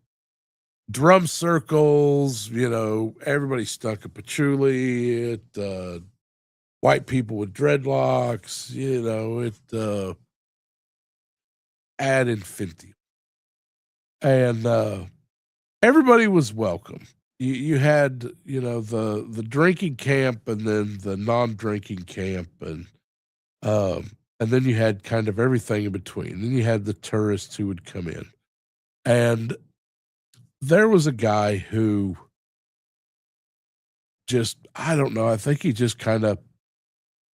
Drum circles, everybody stuck a patchouli, white people with dreadlocks, ad infinitum. And everybody was welcome. You had, the drinking camp and then the non-drinking camp, and then you had kind of everything in between. Then you had the tourists who would come in. And there was a guy who just, I don't know, I think he just kind of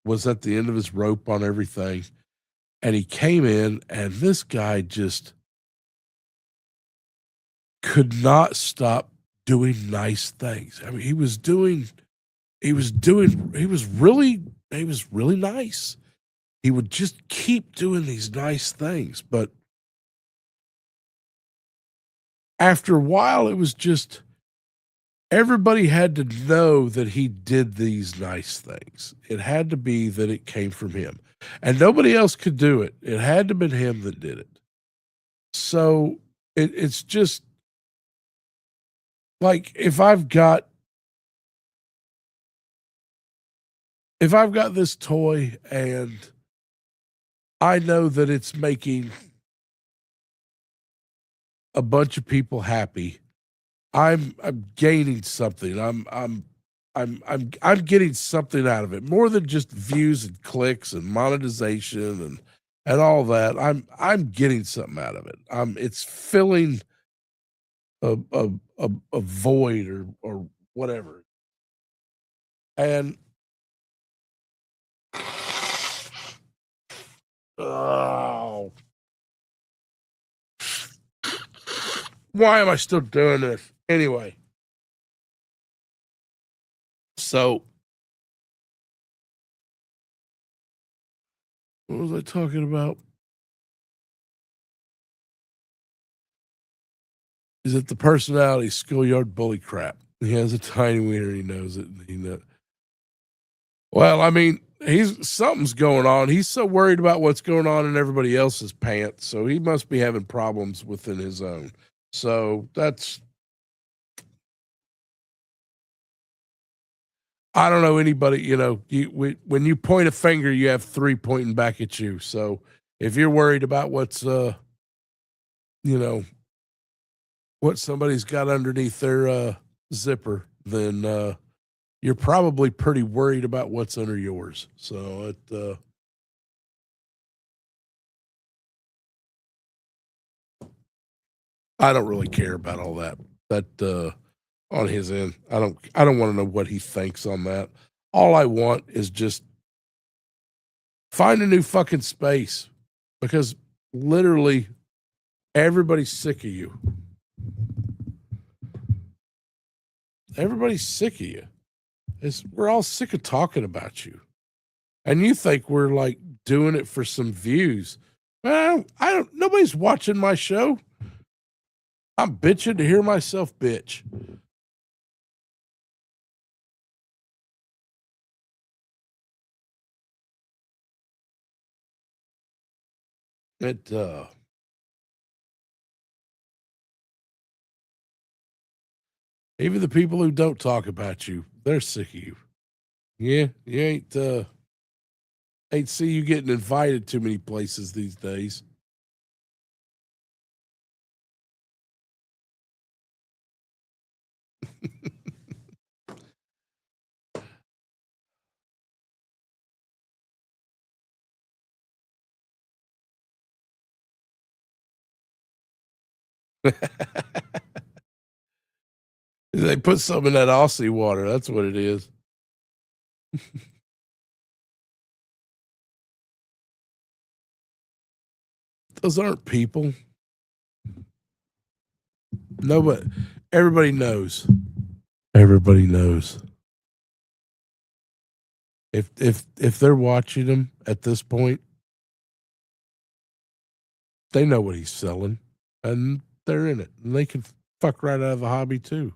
was at the end of his rope on everything. And he came in, and this guy just could not stop doing nice things. I mean, he was really nice. He would just keep doing these nice things. But after a while, it was just, everybody had to know that he did these nice things. It had to be that it came from him. And nobody else could do it. It had to have been him that did it. So it's just like, if I've got this toy and I know that it's making a bunch of people happy, I'm gaining something. I'm getting something out of it, more than just views and clicks and monetization and all that. I'm getting something out of it. It's filling a void or whatever. And oh, why am I still doing this? Anyway, so what was I talking about? Is it the personality schoolyard bully crap? He has a tiny wiener. He knows it. He knows. Well, I mean, something's going on. He's so worried about what's going on in everybody else's pants, so he must be having problems within his own. So that's, I don't know anybody. You know, when you point a finger, you have three pointing back at you. So if you're worried about what's, you know, what somebody's got underneath their zipper, then you're probably pretty worried about what's under yours. So I don't really care about all that. That on his end, I don't want to know what he thinks on that. All I want is just find a new fucking space, because literally everybody's sick of you. Everybody's sick of you. We're all sick of talking about you. And you think we're like doing it for some views. Well, nobody's watching my show. I'm bitching to hear myself bitch. Even the people who don't talk about you, they're sick of you. Yeah, you ain't see you getting invited too many places these days. They put some in that Aussie water. That's what it is. Those aren't people. No, but everybody knows. Everybody knows. If they're watching him at this point, they know what he's selling, and they're in it, and they can fuck right out of the hobby too.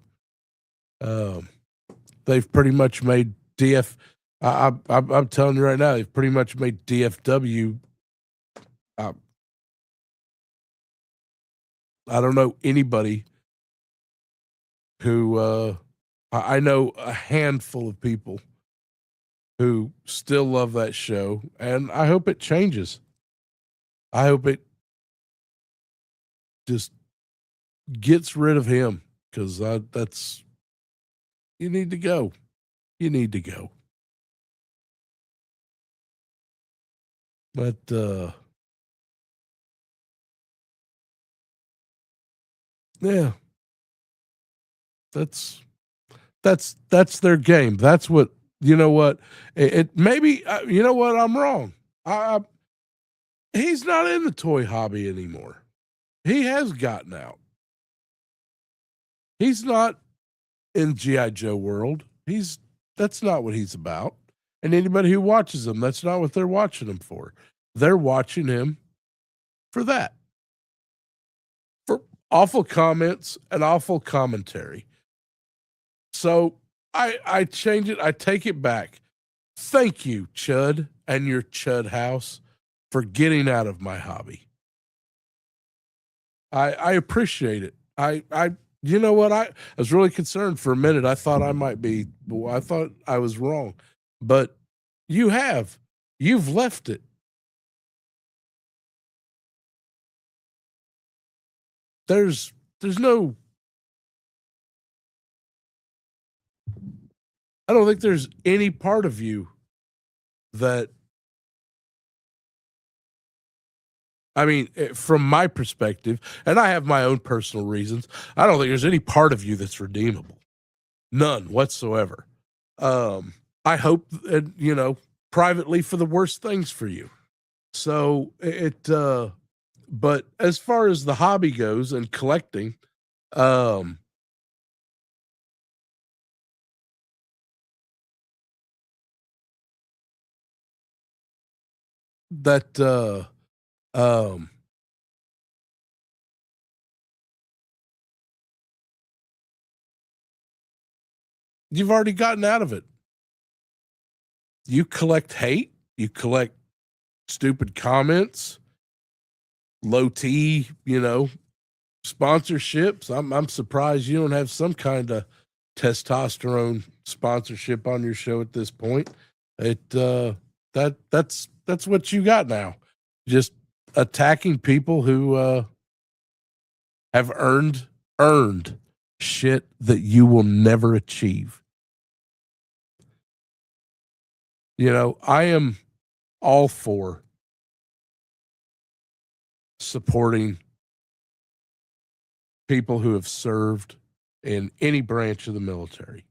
They've pretty much made DF. I'm telling you right now, they've pretty much made DFW. I don't know anybody who. I know a handful of people who still love that show, and I hope it changes. I hope it just gets rid of him, because that's, you need to go. You need to go. But yeah, that's their game. That's what, you know what, it maybe, you know what, I'm wrong. He's not in the toy hobby anymore. He has gotten out. He's not in G.I. Joe world. That's not what he's about. And anybody who watches him, that's not what they're watching him for. They're watching him for that. For awful comments and awful commentary. So I change it. I take it back. Thank you, Chud, and your Chud house, for getting out of my hobby. I appreciate it. I you know what? I was really concerned for a minute. I thought I might be. I thought I was wrong, but you've left it. There's no. I don't think there's any part of you that. I mean, from my perspective, and I have my own personal reasons, I don't think there's any part of you that's redeemable. None whatsoever. I hope, you know, privately, for the worst things for you. So but as far as the hobby goes and collecting, that you've already gotten out of it. You collect hate, you collect stupid comments, low T, sponsorships. I'm surprised you don't have some kind of testosterone sponsorship on your show at this point. That's what you got now. Just attacking people who have earned shit that you will never achieve. I am all for supporting people who have served in any branch of the military.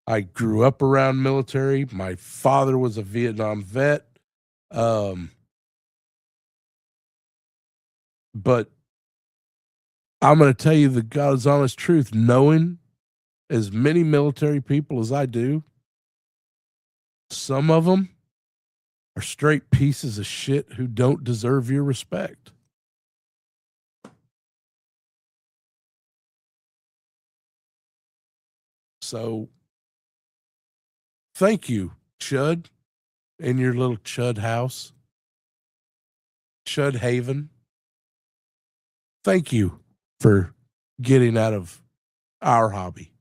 I grew up around military. My father was a Vietnam vet. But I'm going to tell you the God's honest truth, knowing as many military people as I do, some of them are straight pieces of shit who don't deserve your respect. So thank you, Chud, in your little Chud house, Chud Haven. Thank you for getting out of our hobby.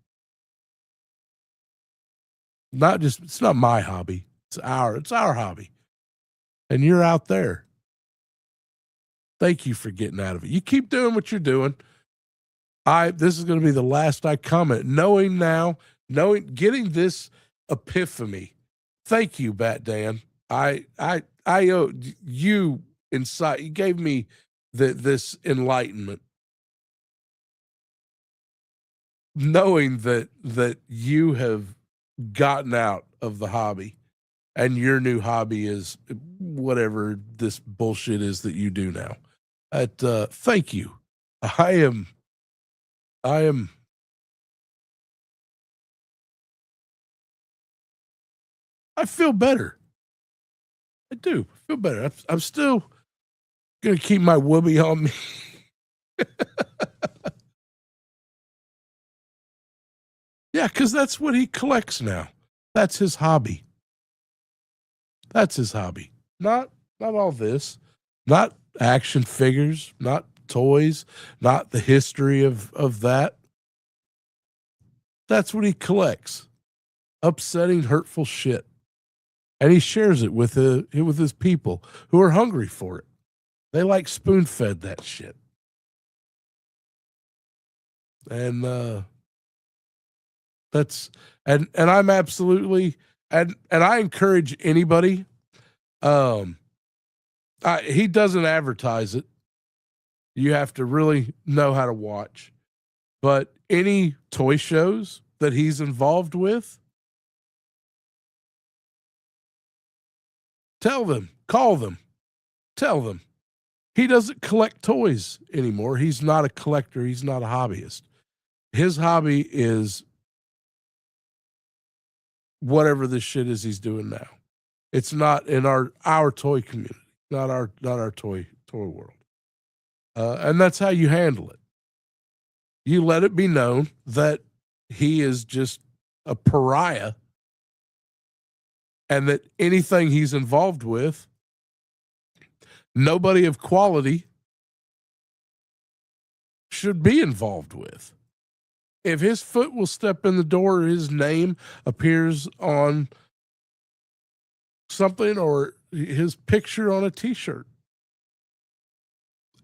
It's not my hobby. It's our hobby. And you're out there. Thank you for getting out of it. You keep doing what you're doing. This is going to be the last I comment. Getting this epiphany. Thank you, Bat Dan. I owe you insight. You gave me this enlightenment. Knowing that you have gotten out of the hobby and your new hobby is whatever this bullshit is that you do now. Thank you. I feel better. I do feel better. I'm still going to keep my whoopee on me. Yeah, because that's what he collects now. That's his hobby. Not all this. Not action figures. Not toys. Not the history of that. That's what he collects. Upsetting, hurtful shit. And he shares it with his people who are hungry for it. They like spoon-fed that shit. And that's and I'm absolutely and I encourage anybody. He doesn't advertise it. You have to really know how to watch. But any toy shows that he's involved with, tell them, call them, tell them. He doesn't collect toys anymore. He's not a collector. He's not a hobbyist. His hobby is whatever this shit is he's doing now. It's not in our toy community, not our toy world. And that's how you handle it. You let it be known that he is just a pariah and that anything he's involved with, nobody of quality should be involved with. If his foot will step in the door, his name appears on something or his picture on a t-shirt,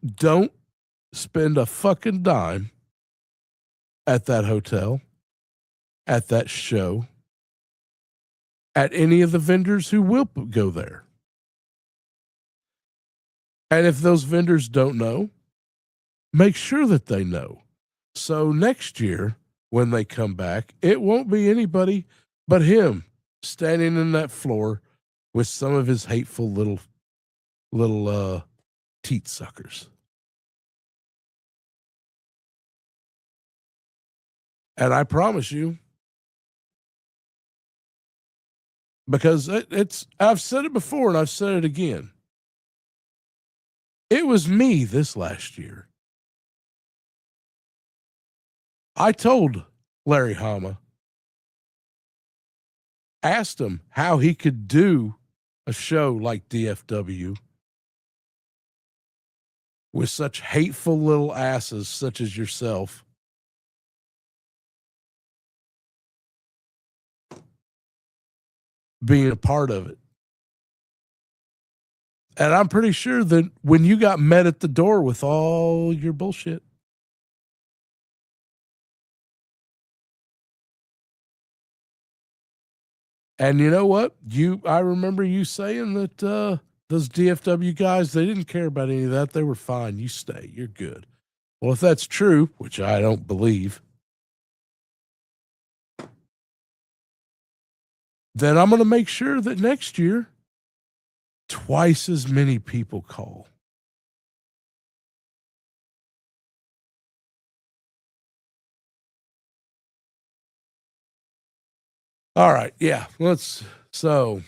don't spend a fucking dime at that hotel, at that show, at any of the vendors who will go there. And if those vendors don't know, make sure that they know. So next year, when they come back, it won't be anybody but him standing in that floor with some of his hateful little teat suckers. And I promise you, because I've said it before and I've said it again. It was me this last year. I told Larry Hama, asked him how he could do a show like DFW with such hateful little asses such as yourself. Being a part of it. And I'm pretty sure that when you got met at the door with all your bullshit, and you know what? I remember you saying that those DFW guys, they didn't care about any of that. They were fine. You stay. You're good. Well, if that's true, which I don't believe, then I'm going to make sure that next year, twice as many people call. All right. Yeah. So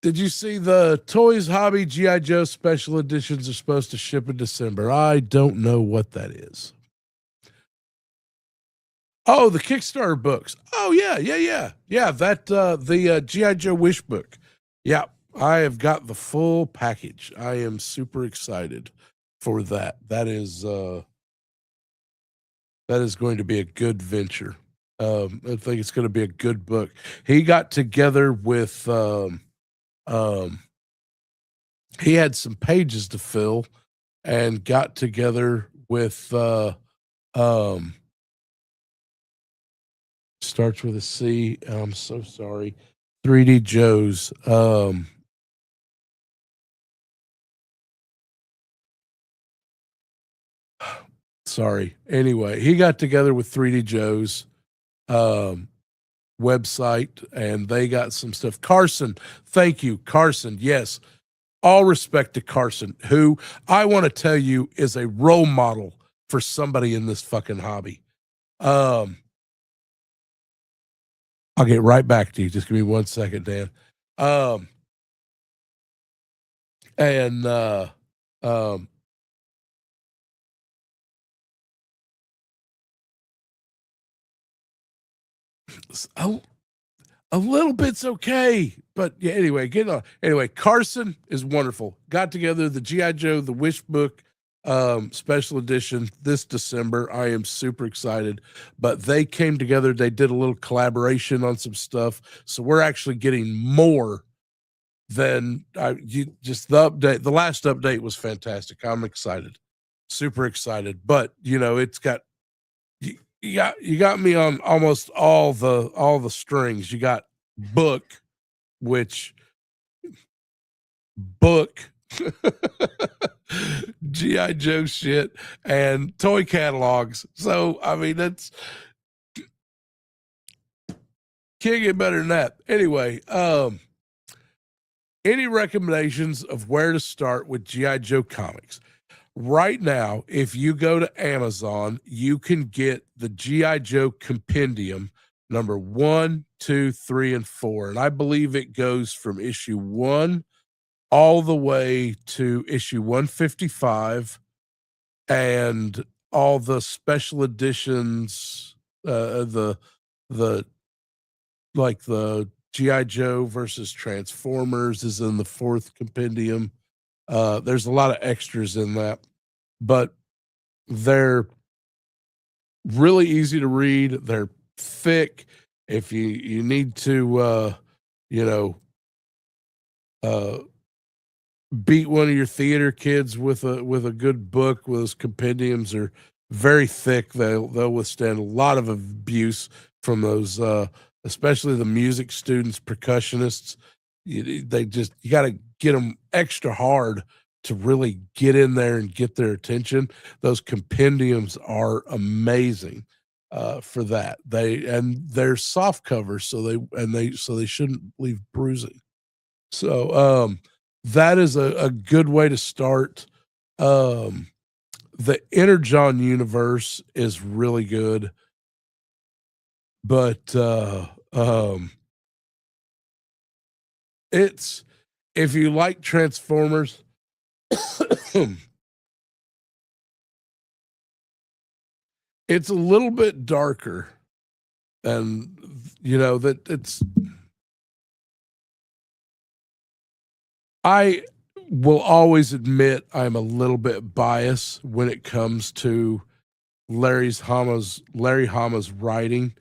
did you see the Toys Hobby G.I. Joe special editions are supposed to ship in December? I don't know what that is. Oh, the Kickstarter books. Oh, yeah. Yeah, that, the G.I. Joe Wish book. Yeah, I have got the full package. I am super excited for that. That is going to be a good venture. I think it's going to be a good book. He got together with, he had some pages to fill and got together with, starts with a C. I'm so sorry. 3D Joe's. Sorry. Anyway, he got together with 3D Joe's website and they got some stuff. Carson, thank you. Carson, yes. All respect to Carson, who I want to tell you is a role model for somebody in this fucking hobby. I'll get right back to you. Just give me 1 second, Dan. A little bit's okay, but yeah. Anyway, get on. Anyway, Carson is wonderful. Got together the GI Joe the Wish book special edition this December. I am super excited. But they came together. They did a little collaboration on some stuff, so we're actually getting more than just the update. The last update was fantastic. I'm excited, super excited. But it's got. You got me on almost all the strings. You got book GI Joe shit and toy catalogs. So I mean, that's can't get better than that. Anyway, any recommendations of where to start with GI Joe comics? Right now, if you go to Amazon, you can get the G.I. Joe Compendium number 1, 2, 3, and 4. And I believe it goes from issue 1 all the way to issue 155 and all the special editions, the G.I. Joe versus Transformers is in the 4th compendium. There's a lot of extras in that, but they're really easy to read. They're thick. If you need to, beat one of your theater kids with a good book, with those compendiums are very thick. They'll withstand a lot of abuse from those, especially the music students, percussionists. You got to get them extra hard to really get in there and get their attention. Those compendiums are amazing for that. They're soft covers, so they shouldn't leave bruising. So that is a good way to start. The Energon universe is really good, but It's, if you like Transformers, it's a little bit darker, and that it's. I will always admit I'm a little bit biased when it comes to Larry Hama's writing,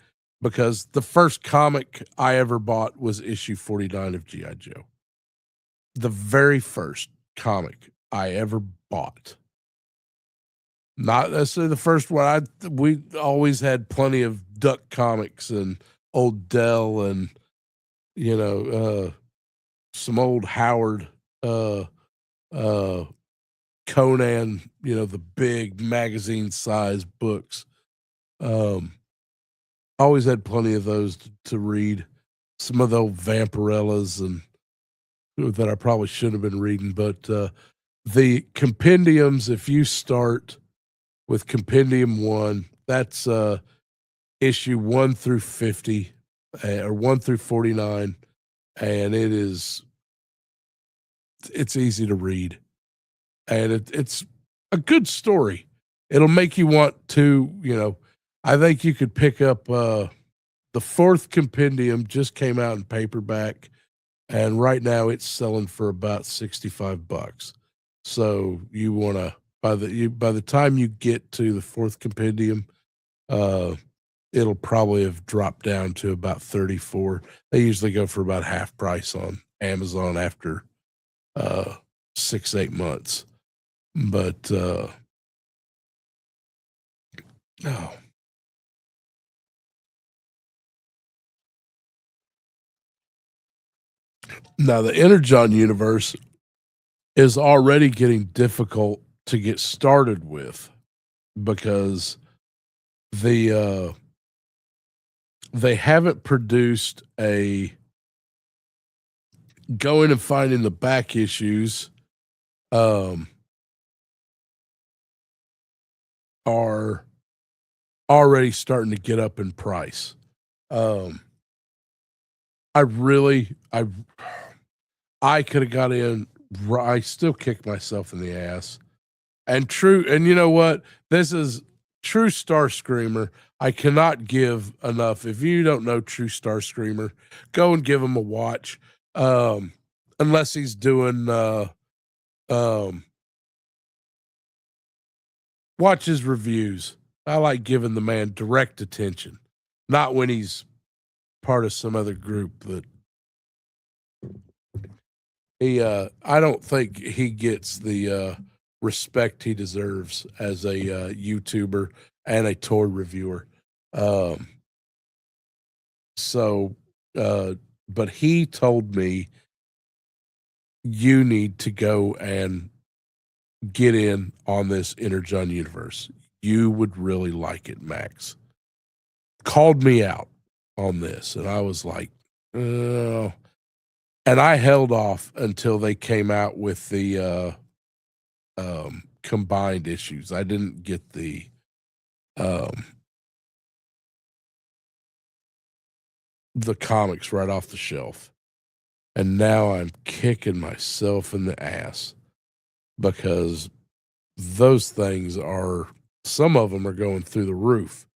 because the first comic I ever bought was issue 49 of G.I. Joe. The very first comic I ever bought. Not necessarily the first one. We always had plenty of Duck comics and old Dell and some old Howard, Conan, the big magazine size books. Always had plenty of those to read. Some of the old Vampirellas and that I probably shouldn't have been reading, but the compendiums, if you start with Compendium 1, that's issue 1 through 50 or 1 through 49, and it's easy to read, and it's a good story. It'll make you want to, I think you could pick up the fourth compendium, just came out in paperback, and right now it's selling for about $65. So you want to, by the time you get to the fourth compendium, it'll probably have dropped down to about $34. They usually go for about half price on Amazon after 6-8 months. But no. Now the Energon universe is already getting difficult to get started with, because they haven't produced a going and finding the back issues are already starting to get up in price. I could have got in. I still kick myself in the ass. And you know what? This is true Star Screamer. I cannot give enough. If you don't know True Star Screamer, go and give him a watch. Unless he's doing watch his reviews. I like giving the man direct attention, not when he's part of some other group that I don't think he gets the respect he deserves as a YouTuber and a toy reviewer. But he told me, you need to go and get in on this Energon universe. You would really like it, Max. Called me out on this, and I was like, oh. And I held off until they came out with the combined issues. I didn't get the comics right off the shelf. And now I'm kicking myself in the ass, because those things some of them are going through the roof.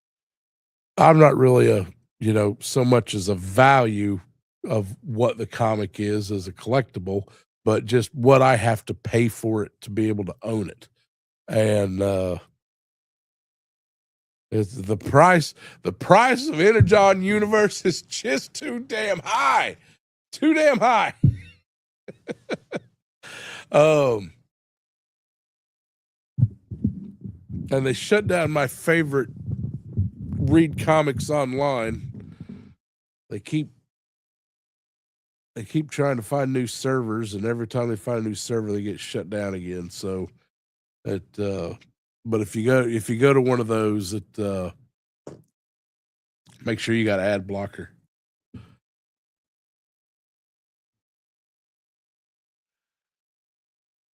I'm not really so much as a value of what the comic is as a collectible, but just what I have to pay for it to be able to own it. And it's the price of Energon Universe is just too damn high. Too damn high. And they shut down my favorite read comics online. They keep trying to find new servers, and every time they find a new server, they get shut down again. So but if you go to one of those, make sure you got ad blocker.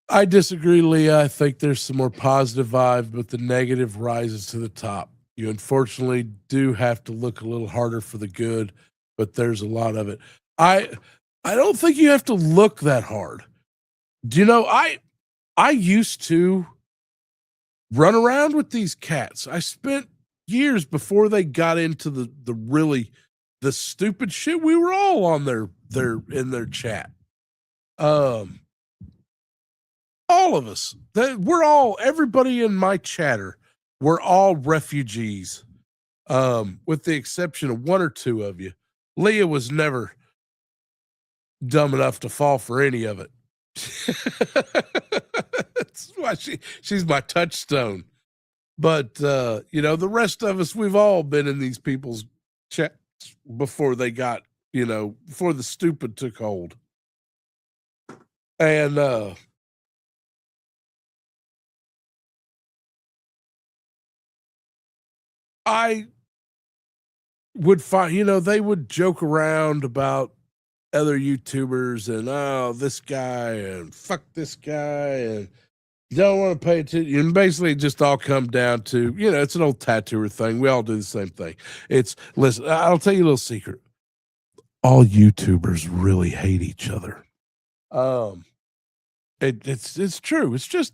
I disagree, Leah. I think there's some more positive vibes, but the negative rises to the top. You unfortunately do have to look a little harder for the good, but there's a lot of it. I don't think you have to look that hard. Do you know, I used to run around with these cats. I spent years before they got into the stupid shit. We were all on in their chat. All of us. Everybody in my chatter, we're all refugees. With the exception of one or two of you. Leah was never dumb enough to fall for any of it. That's why she's my touchstone. But the rest of us, we've all been in these people's chats before they got, before the stupid took hold. And I would find, they would joke around about other YouTubers and, oh, this guy and fuck this guy and don't want to pay attention. And basically just all come down to, it's an old tattooer thing. We all do the same thing. Listen, I'll tell you a little secret. All YouTubers really hate each other. It's true. It's just,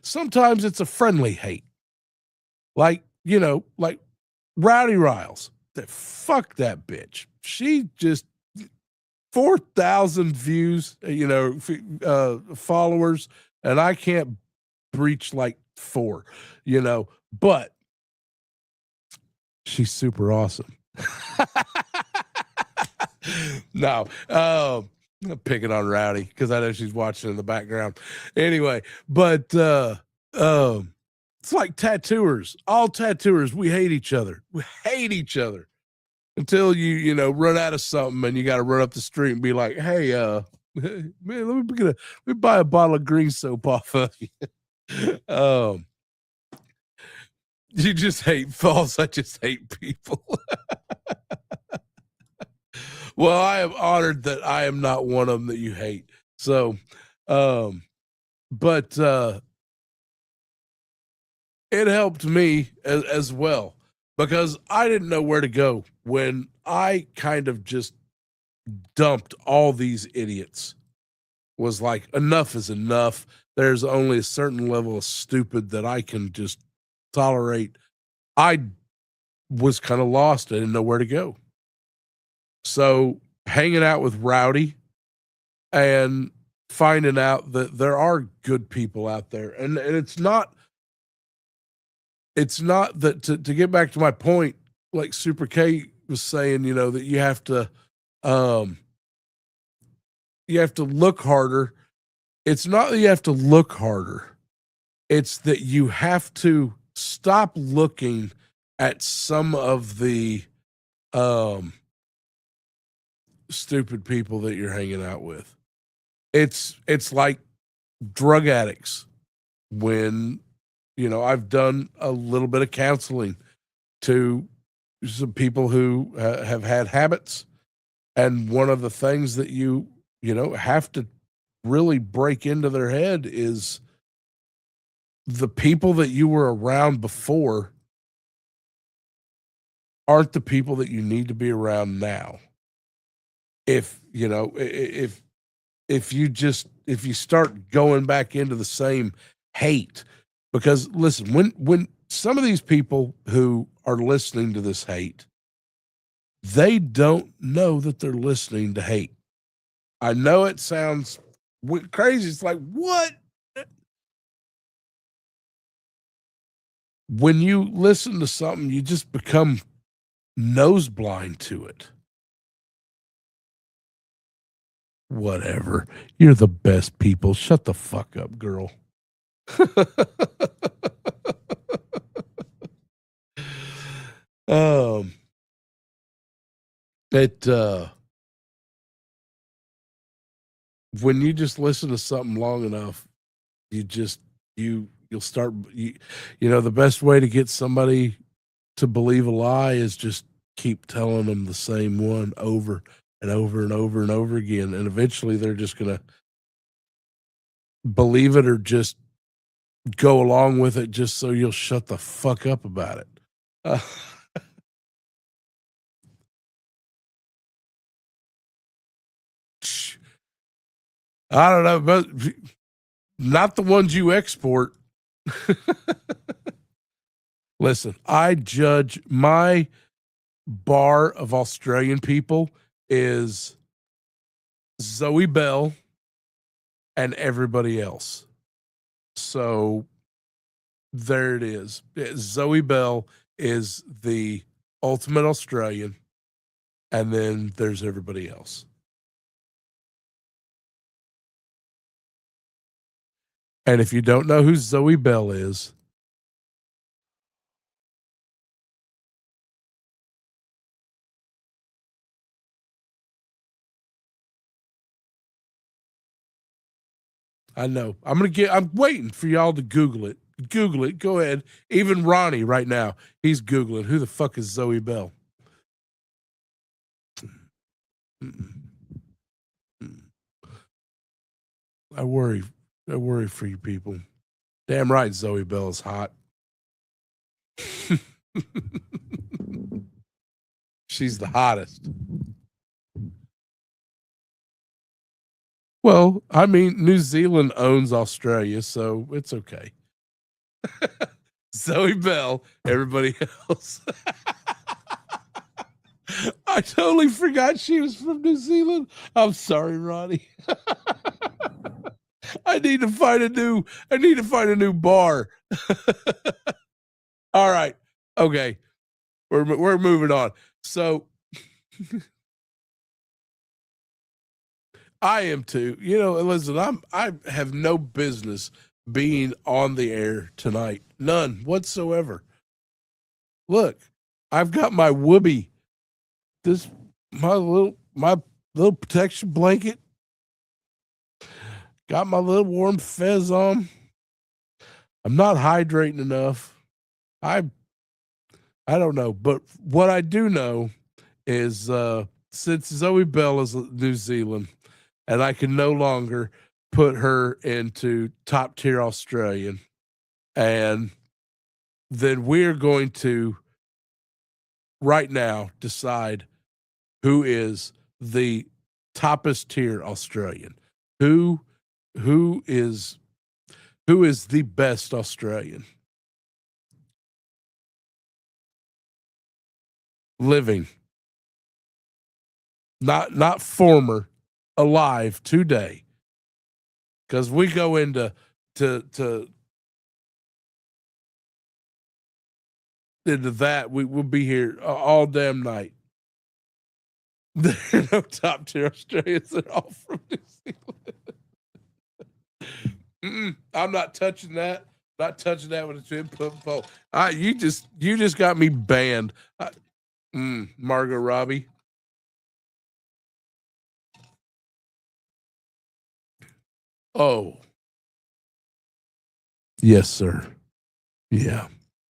sometimes it's a friendly hate. Like Rowdy Riles. Fuck that bitch. She just 4,000 views, followers, and I can't breach like 4, but she's super awesome. No, I'm picking on Rowdy because I know she's watching in the background. Anyway, but it's like tattooers. All tattooers, we hate each other. We hate each other. Until you run out of something and you got to run up the street and be like, hey, man, let me buy a bottle of green soap off of you. You just hate false. I just hate people. Well, I am honored that I am not one of them that you hate. So, but it helped me as well. Because I didn't know where to go when I kind of just dumped all these idiots. Was like, enough is enough. There's only a certain level of stupid that I can just tolerate. I was kind of lost. I didn't know where to go. So hanging out with Rowdy and finding out that there are good people out there. And it's not that to get back to my point, like Super K was saying, that you have to look harder. It's not that you have to look harder. It's that you have to stop looking at some of the stupid people that you're hanging out with. It's like drug addicts. When I've done a little bit of counseling to some people who have had habits. And one of the things that you have to really break into their head is the people that you were around before aren't the people that you need to be around now. If you start going back into the same hate. Because listen, when some of these people who are listening to this hate, they don't know that they're listening to hate. I know it sounds crazy. It's like, what? When you listen to something, you just become nose blind to it. Whatever. You're the best people. Shut the fuck up, girl. When you just listen to something long enough, you'll start, the best way to get somebody to believe a lie is just keep telling them the same one over and over and over and over again. And eventually they're just going to believe it or just go along with it just so you'll shut the fuck up about it. I don't know, but not the ones you export. Listen, I judge my bar of Australian people is Zoe Bell and everybody else. So there it is. Zoe Bell is the ultimate Australian, and then there's everybody else. And if you don't know who Zoe Bell is, I know. I'm waiting for y'all to Google it. Google it. Go ahead. Even Ronnie right now, he's Googling who the fuck is Zoe Bell. I worry for you people. Damn right, Zoe Bell is hot. She's the hottest. Well, I mean, New Zealand owns Australia, so it's okay. Zoe Bell, everybody else. I totally forgot she was from New Zealand. I'm sorry, Ronnie. I need to find a new bar. All right. Okay. We're moving on. So I am too. You know, listen, I have no business being on the air tonight. None whatsoever. Look, I've got my whoopee. My little protection blanket. Got my little warm fez on. I'm not hydrating enough. I don't know, but what I do know is since Zoe Bell is New Zealand, and I can no longer put her into top tier Australian, and then we're going to right now decide who is the toppest tier Australian. Who is the best Australian living, not former, alive today, because we go into that we'll be here all damn night. There are no top tier Australians. They're all from New Zealand. I'm not touching that. Not touching that with a 10-foot pole. You just got me banned. Margot Robbie. Oh. Yes, sir. Yeah.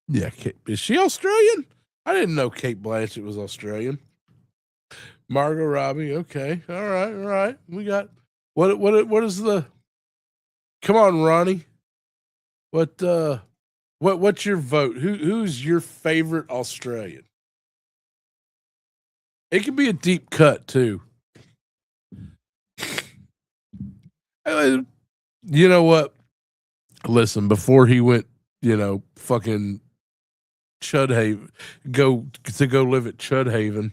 Yeah. Is she Australian? I didn't know Kate Blanchett was Australian. Margot Robbie. Okay. All right. We got what is the come on, Ronnie. What's your vote? Who's your favorite Australian? It can be a deep cut too. You know what? Listen, before he went, fucking Chudhaven, go live at Chudhaven,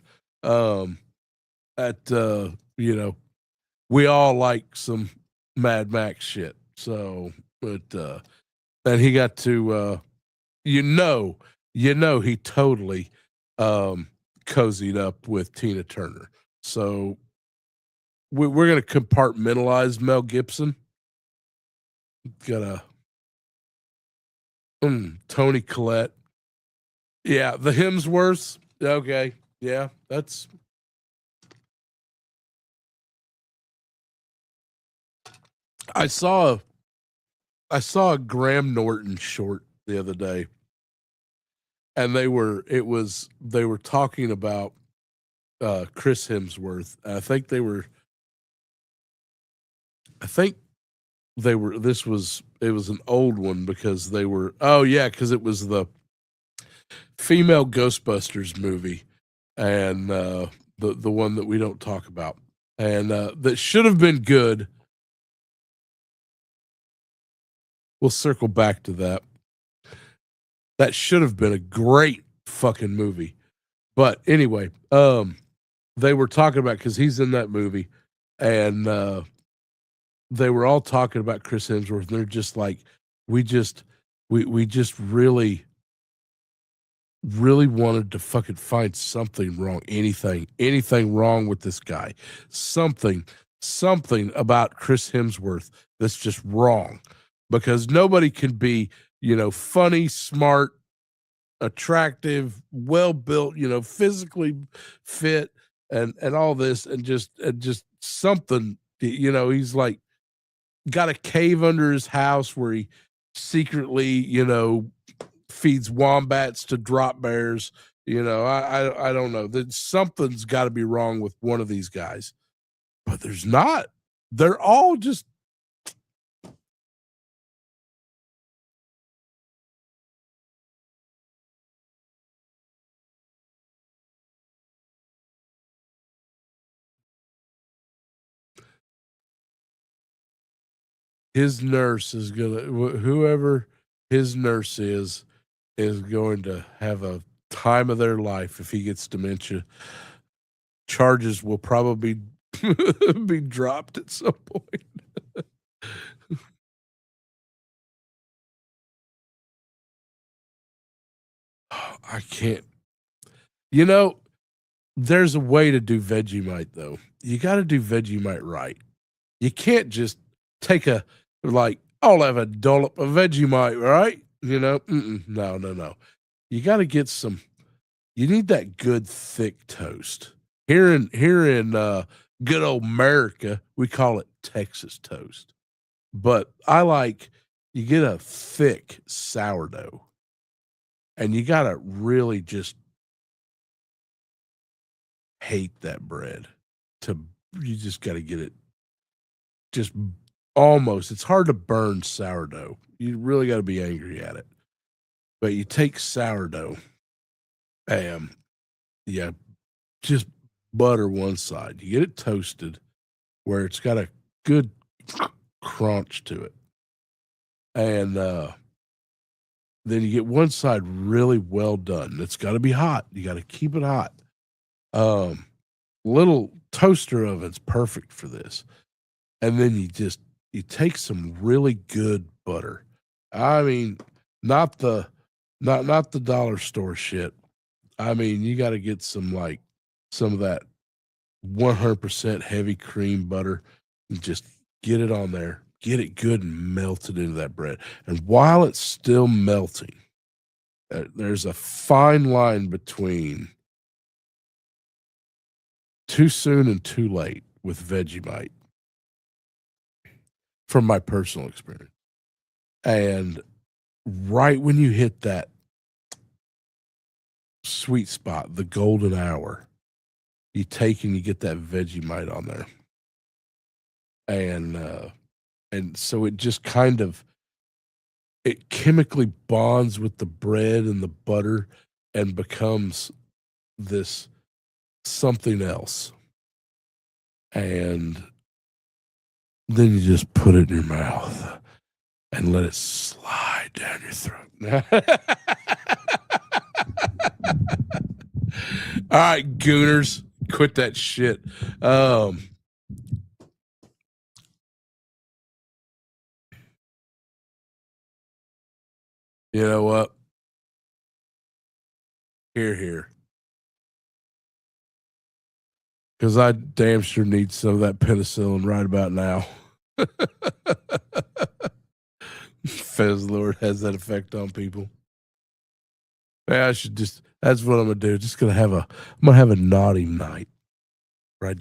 we all like some Mad Max shit. So, but and he got to, he totally cozied up with Tina Turner. So we're going to compartmentalize Mel Gibson. Got Tony Collette. Yeah, the Hemsworths. Okay. Yeah, that's. I saw a Graham Norton short the other day, and they were talking about Chris Hemsworth. It was an old one because because it was the female Ghostbusters movie, and the one that we don't talk about, and that should have been good, we'll circle back to that. That should have been a great fucking movie. But anyway, they were talking about, because he's in that movie, and they were all talking about Chris Hemsworth, and they're just like, we just really wanted to fucking find something wrong, anything wrong with this guy, something about Chris Hemsworth that's just wrong, because nobody can be, funny, smart, attractive, well built, physically fit, and all this, and just something, he's like got a cave under his house where he secretly, feeds wombats to drop bears. I don't know. Something's got to be wrong with one of these guys, but there's not. They're all just. His nurse is whoever his nurse is going to have a time of their life if he gets dementia. Charges will probably be dropped at some point. I can't. There's a way to do Vegemite, though. You got to do Vegemite right. You can't just take I'll have a dollop of Vegemite, right? No. You got to get you need that good thick toast. Here in good old America, we call it Texas toast. But you get a thick sourdough, and you got to really just hate that bread. You just got to get it just almost. It's hard to burn sourdough. You really got to be angry at it. But you take sourdough and just butter one side. You get it toasted where it's got a good crunch to it. And then you get one side really well done. It's got to be hot. You got to keep it hot. Little toaster oven's perfect for this. And then you take some really good butter. I mean, not the dollar store shit. I mean, you got to get some of that 100% heavy cream butter and just get it on there. Get it good and melted into that bread. And while it's still melting, there's a fine line between too soon and too late with Vegemite, from my personal experience. And right when you hit that sweet spot, the golden hour, you take and you get that Vegemite on there. And so it just it chemically bonds with the bread and the butter and becomes this something else. And then you just put it in your mouth and let it slide down your throat. All right, gooners, quit that shit. You know what? Here. Because I damn sure need some of that penicillin right about now. Fez Lord has that effect on people. Man, that's what I'm gonna do. I'm gonna have a naughty night where I'm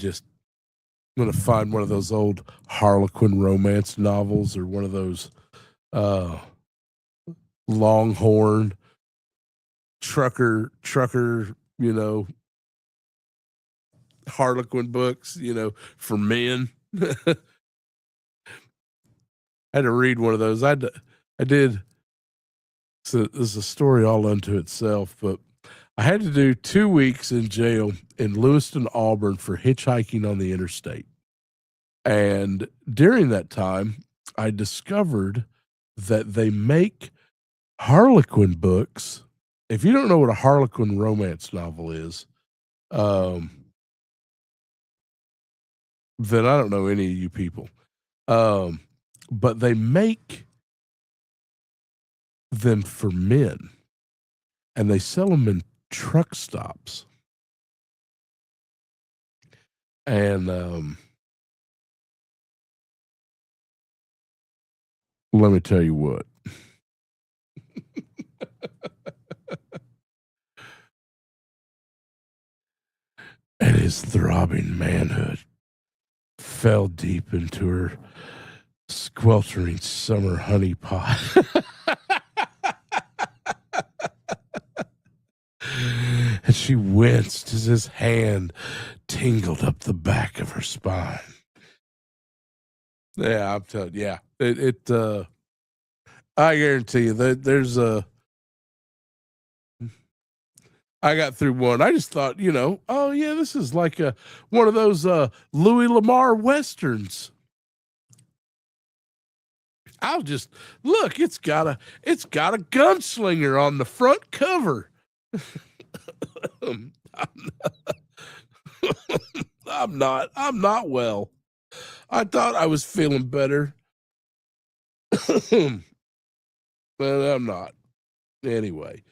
gonna find one of those old Harlequin romance novels or one of those Longhorn trucker, Harlequin books, for men. I had to read one of those. I did. So there's a story all unto itself, but I had to do 2 weeks in jail in Lewiston, Auburn for hitchhiking on the interstate. And during that time, I discovered that they make Harlequin books. If you don't know what a Harlequin romance novel is, then I don't know any of you people. But they make them for men, and they sell them in truck stops. And let me tell you what. And his throbbing manhood fell deep into her sweltering summer honey pot. And she winced as his hand tingled up the back of her spine. Yeah, I'm telling you, yeah. I guarantee you that there's I got through one. I just thought, oh yeah, this is like one of those Louis Lamar westerns. I'll just look. It's got a gunslinger on the front cover. I'm not well. I thought I was feeling better, but I'm not. Anyway,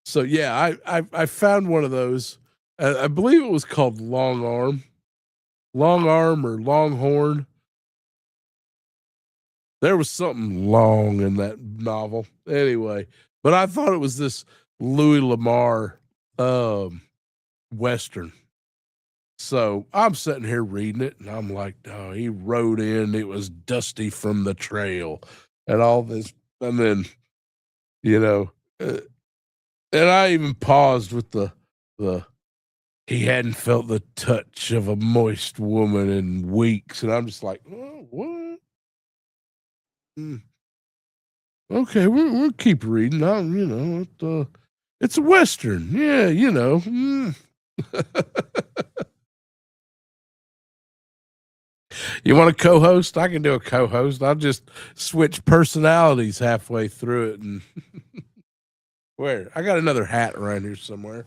so yeah, I found one of those. I believe it was called Long Arm or Longhorn. There was something long in that novel. Anyway, but I thought it was this Louis Lamar Western. So I'm sitting here reading it, and I'm like, oh, he rode in. It was dusty from the trail and all this. And then, and I even paused with the he hadn't felt the touch of a moist woman in weeks. And I'm just like, oh, what? Okay, we'll keep reading. It's a Western. Yeah, You want a co-host? I can do a co-host. I'll just switch personalities halfway through it. And where? I got another hat around here somewhere.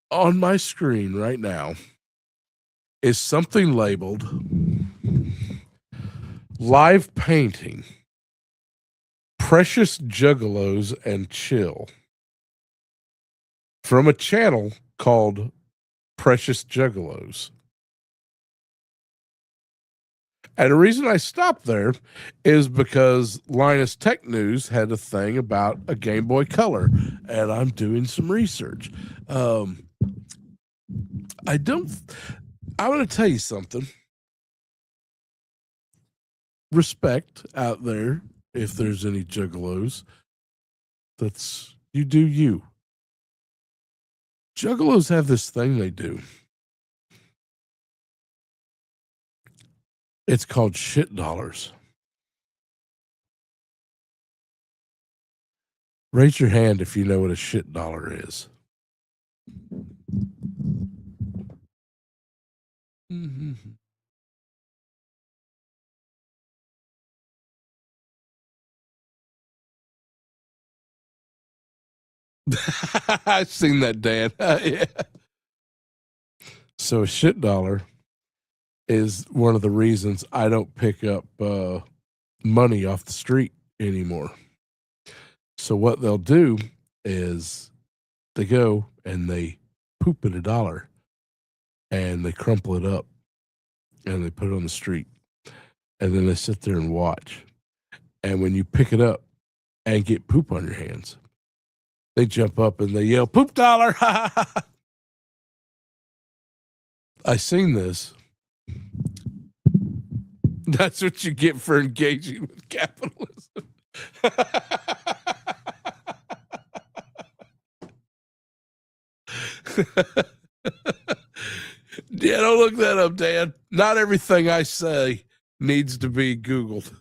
On my screen right now is something labeled Live Painting, Precious Juggalos and Chill, from a channel called Precious Juggalos. And the reason I stopped there is because Linus Tech News had a thing about a Game Boy Color, and I'm doing some research. I'm going to tell you something. Respect out there, if there's any juggalos. You do you. Juggalos have this thing they do. It's called shit dollars. Raise your hand if you know what a shit dollar is. Mm-hmm. I've seen that, Dan. Yeah. So a shit dollar is one of the reasons I don't pick up money off the street anymore. So what they'll do is they go and they poop at $1 and they crumple it up and they put it on the street. And then they sit there and watch. And when you pick it up and get poop on your hands, they jump up and they yell, "Poop dollar!" I seen this. That's what you get for engaging with capitalism. Yeah, don't look that up, Dan. Not everything I say needs to be Googled.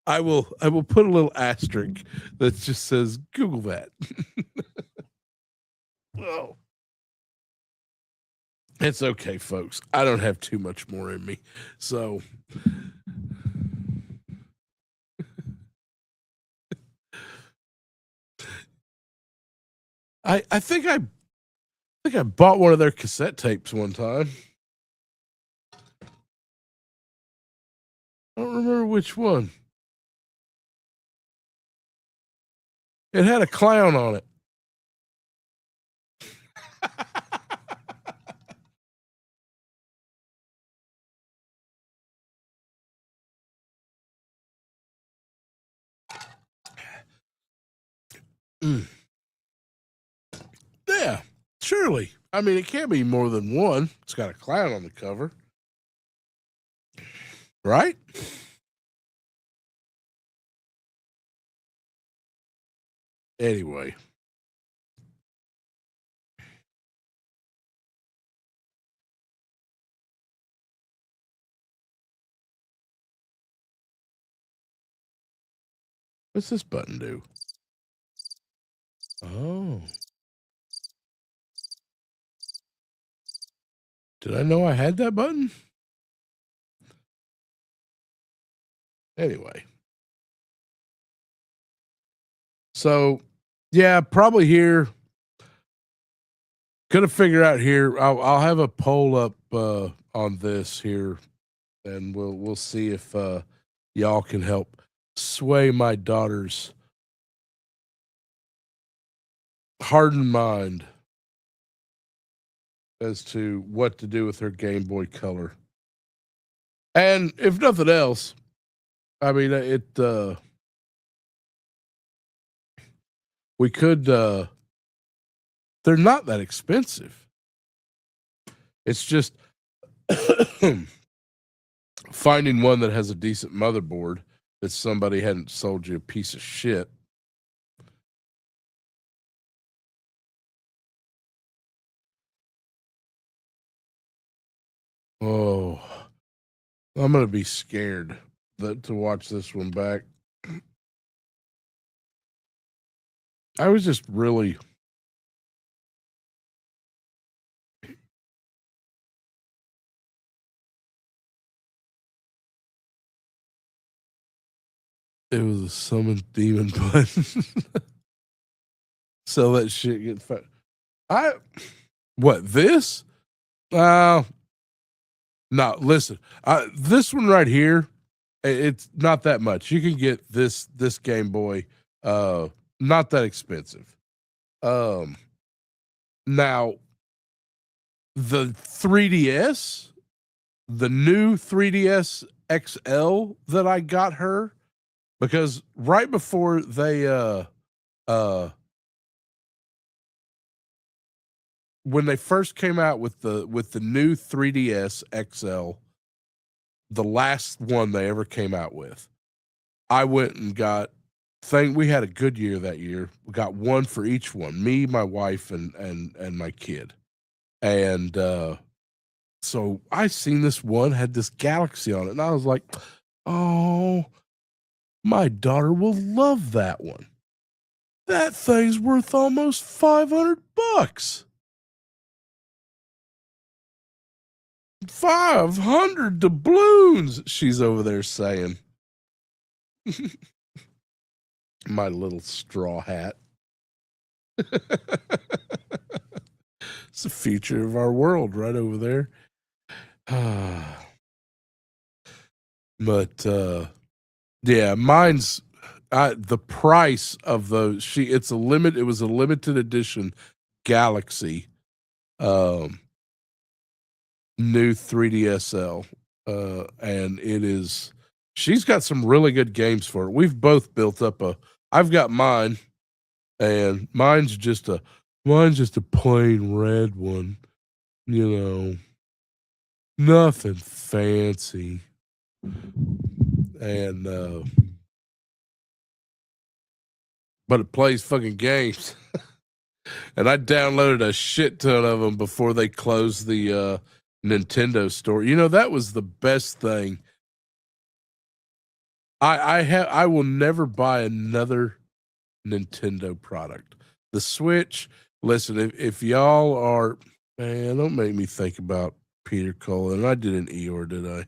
I will put a little asterisk that just says Google that. Oh. It's okay, folks. I don't have too much more in me. So I think I bought one of their cassette tapes one time. I don't remember which one. It had a clown on it. Yeah, surely. I mean, it can't be more than one. It's got a clown on the cover. Right? Anyway. What's this button do? Oh. Did I know I had that button? Anyway. So, yeah, probably here. Gonna figure out here. I'll have a poll up on this here, and we'll see if y'all can help sway my daughter's hardened mind as to what to do with her Game Boy Color. And if nothing else, I mean, we could, they're not that expensive. It's just finding one that has a decent motherboard that somebody hadn't sold you a piece of shit. Oh, I'm going to be scared to watch this one back. I was just really. It was a summon demon button. So that shit get fat. What, this? No, listen. This one right here, it's not that much. You can get this Game Boy, not that expensive. Now the 3DS, the new 3DS XL that I got her, because right before they when they first came out with the new 3DS XL, the last one they ever came out with, I went and got we had a good year that year. We got one for each one, me, my wife, and my kid. And so I seen this one had this galaxy on it, and I was like, oh, my daughter will love that one. That thing's worth almost $500. 500 doubloons, she's over there saying. My little straw hat. It's the future of our world right over there. But yeah, mine's the price of those. It was a limited edition Galaxy new 3DSL, and it is. She's got some really good games for it. We've both built up I've got mine, and mine's just a plain red one, nothing fancy, and but it plays fucking games. And I downloaded a shit ton of them before they closed the Nintendo store. That was the best thing. I will never buy another Nintendo product. The Switch, listen, if y'all are Man, don't make me think about Peter Cullen. I did an Eeyore, did I?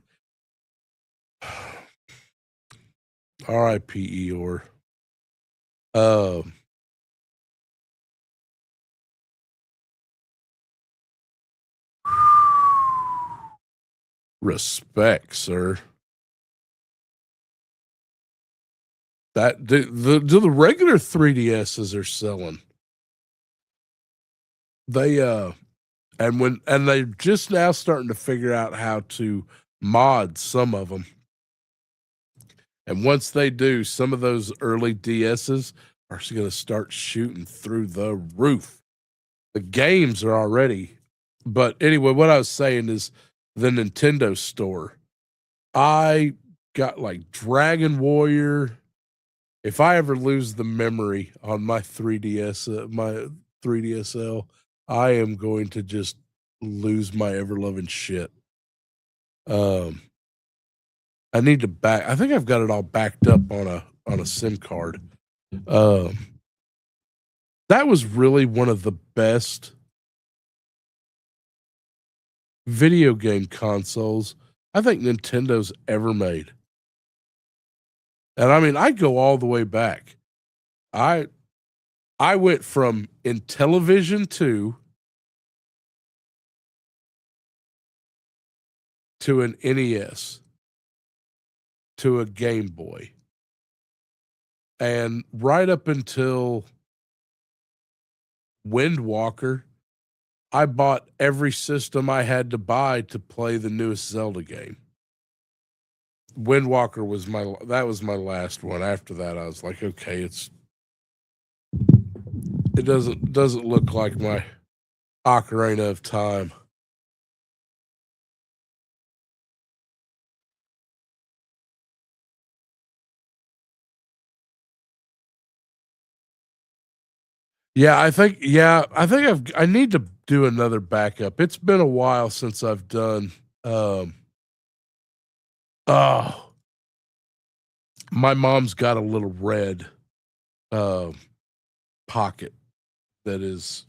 R.I.P. Eeyore. Respect, sir. That the regular 3DSs are selling. They and they're just now starting to figure out how to mod some of them. And once they do, some of those early DSs are going to start shooting through the roof. The games are already. But anyway, what I was saying is the Nintendo store. I got like Dragon Warrior. If I ever lose the memory on my 3DS, my 3DSL, I am going to just lose my ever-loving shit. I need to I think I've got it all backed up on a SIM card. That was really one of the best video game consoles I think Nintendo's ever made. And I mean, I go all the way back. I went from Intellivision 2 to an NES to a Game Boy. And right up until Windwalker, I bought every system I had to buy to play the newest Zelda game. Windwalker was my last one. After that, I was like, okay, it doesn't look like my Ocarina of Time. Yeah, I think I need to do another backup. It's been a while since I've done my mom's got a little red pocket that is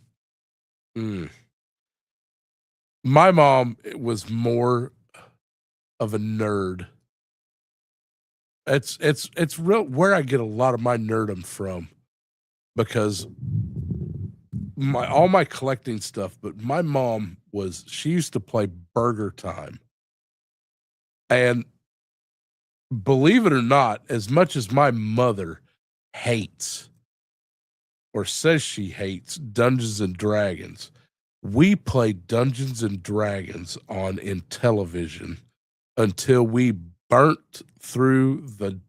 my mom was more of a nerd. It's real where I get a lot of my nerdom from, because all my collecting stuff, but my mom she used to play Burger Time. And believe it or not, as much as my mother hates or says she hates Dungeons and Dragons, we played Dungeons and Dragons on Intellivision until we burnt through the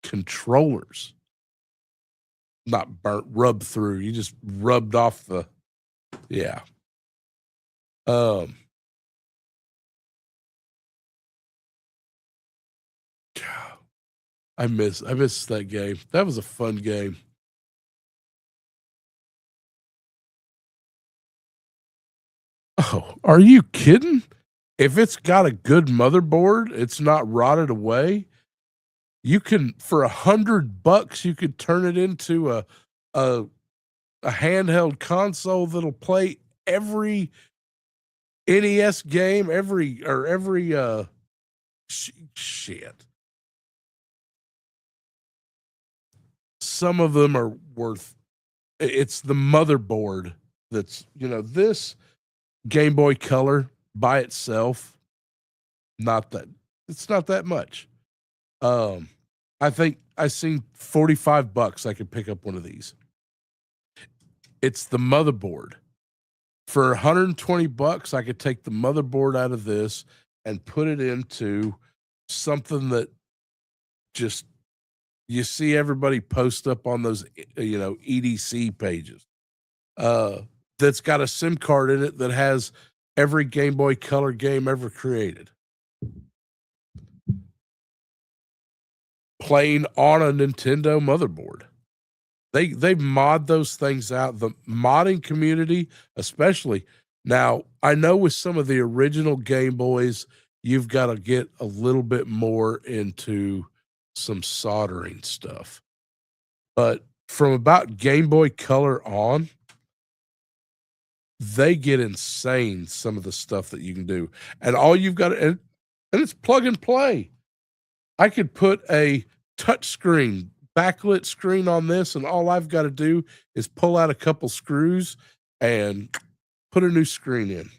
controllers. Not burnt, rubbed through. You just rubbed off the, yeah. I miss that game. That was a fun game. Oh, are you kidding? If it's got a good motherboard, it's not rotted away. You can, for $100, you could turn it into a handheld console that'll play every NES game, every shit. Some of them are worth. It's the motherboard that's, this Game Boy Color by itself. It's not that much. I think I seen $45. I could pick up one of these. It's the motherboard. For $120, I could take the motherboard out of this and put it into something that just, you see everybody post up on those, EDC pages. That's got a SIM card in it that has every Game Boy Color game ever created, playing on a Nintendo motherboard. They mod those things out. The modding community, especially now, I know with some of the original Game Boys, you've got to get a little bit more into some soldering stuff. But from about Game Boy Color on, they get insane, some of the stuff that you can do. And all you've got to, and it's plug and play. I could put a touch screen, backlit screen on this, and all I've got to do is pull out a couple screws and put a new screen in.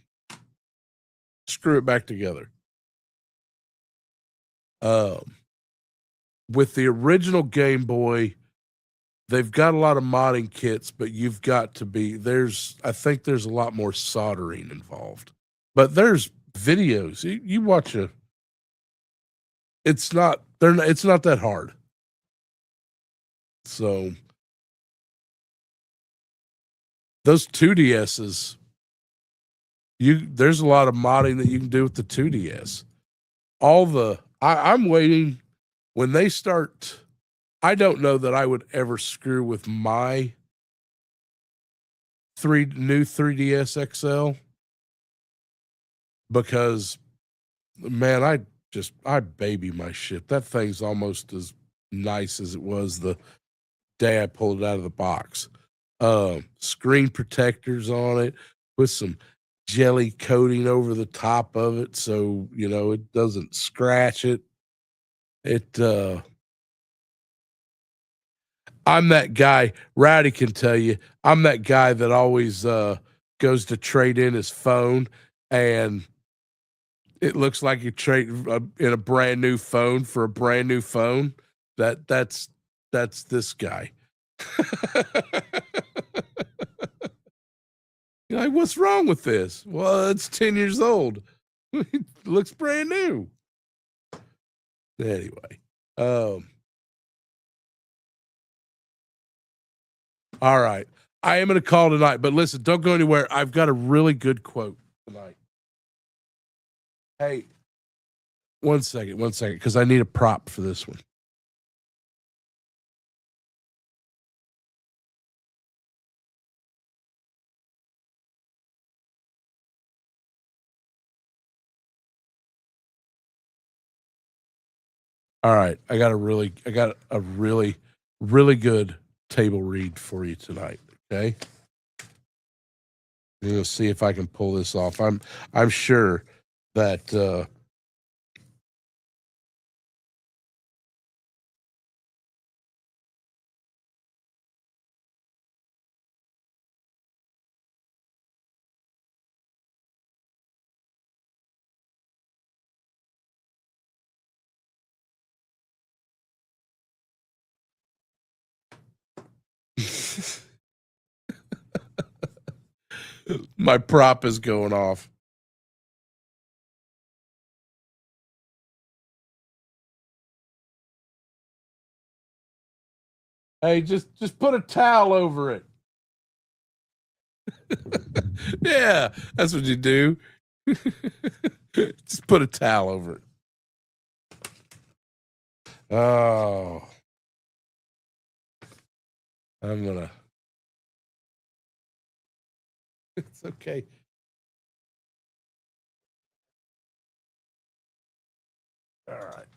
Screw it back together. With the original Game Boy, they've got a lot of modding kits, but you've got to be I think there's a lot more soldering involved. But there's videos. You watch it's not that hard. So those 2DSs, there's a lot of modding that you can do with the 2DS. I'm waiting when they start. I don't know that I would ever screw with my new 3DS XL because, man, I baby my shit. That thing's almost as nice as it was the day I pulled it out of the box. Screen protectors on it with some jelly coating over the top of it so it doesn't scratch it. I'm that guy. Rowdy can tell you. I'm that guy that always goes to trade in his phone, and it looks like you trade in a brand new phone for a brand new phone. That's this guy. You're like, what's wrong with this? Well, it's 10 years old. It looks brand new. Anyway, all right. I am going to call tonight, but listen, don't go anywhere. I've got a really good quote tonight. Hey, one second, because I need a prop for this one. All right, I got a really good table read for you tonight. Okay, we'll see if I can pull this off. I'm sure that my prop is going off. Hey, just put a towel over it. Yeah, that's what you do. Just put a towel over it. Oh, I'm gonna. It's okay. All right.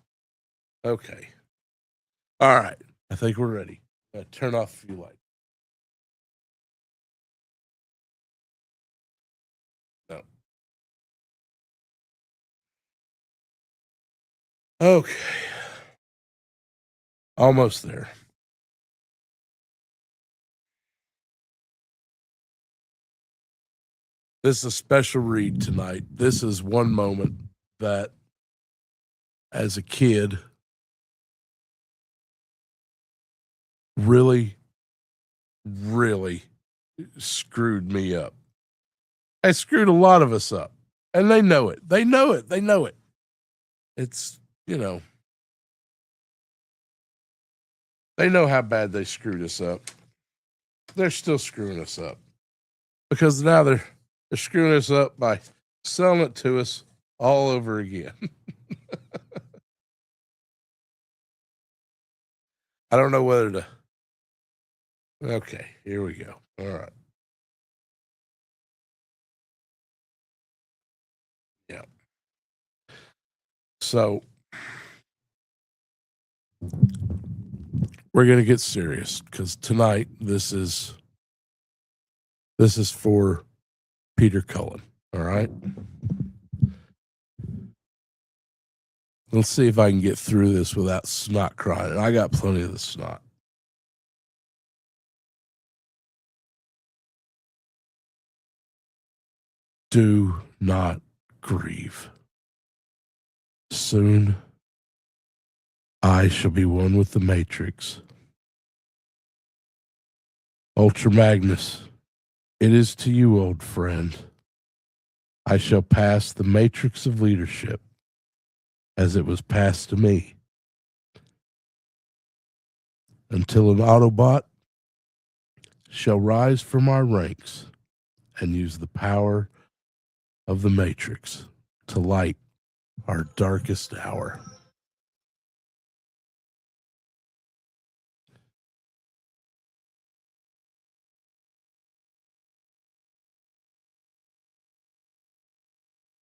Okay. All right. I think we're ready. Turn off a few lights. No. Okay. Almost there. This is a special read tonight. This is one moment that, as a kid, really, really screwed me up. I screwed a lot of us up, and they know it. They know it. They know it. It's, they know how bad they screwed us up. They're still screwing us up because now they're screwing us up by selling it to us all over again. I don't know whether to. Okay, here we go. All right. Yeah. So we're going to get serious because tonight this is for Peter Cullen. All right. Let's see if I can get through this without snot crying. I got plenty of the snot. Do not grieve. Soon I shall be one with the Matrix. Ultra Magnus, it is to you, old friend. I shall pass the matrix of leadership as it was passed to me. Until an Autobot shall rise from our ranks and use the power of the Matrix to light our darkest hour.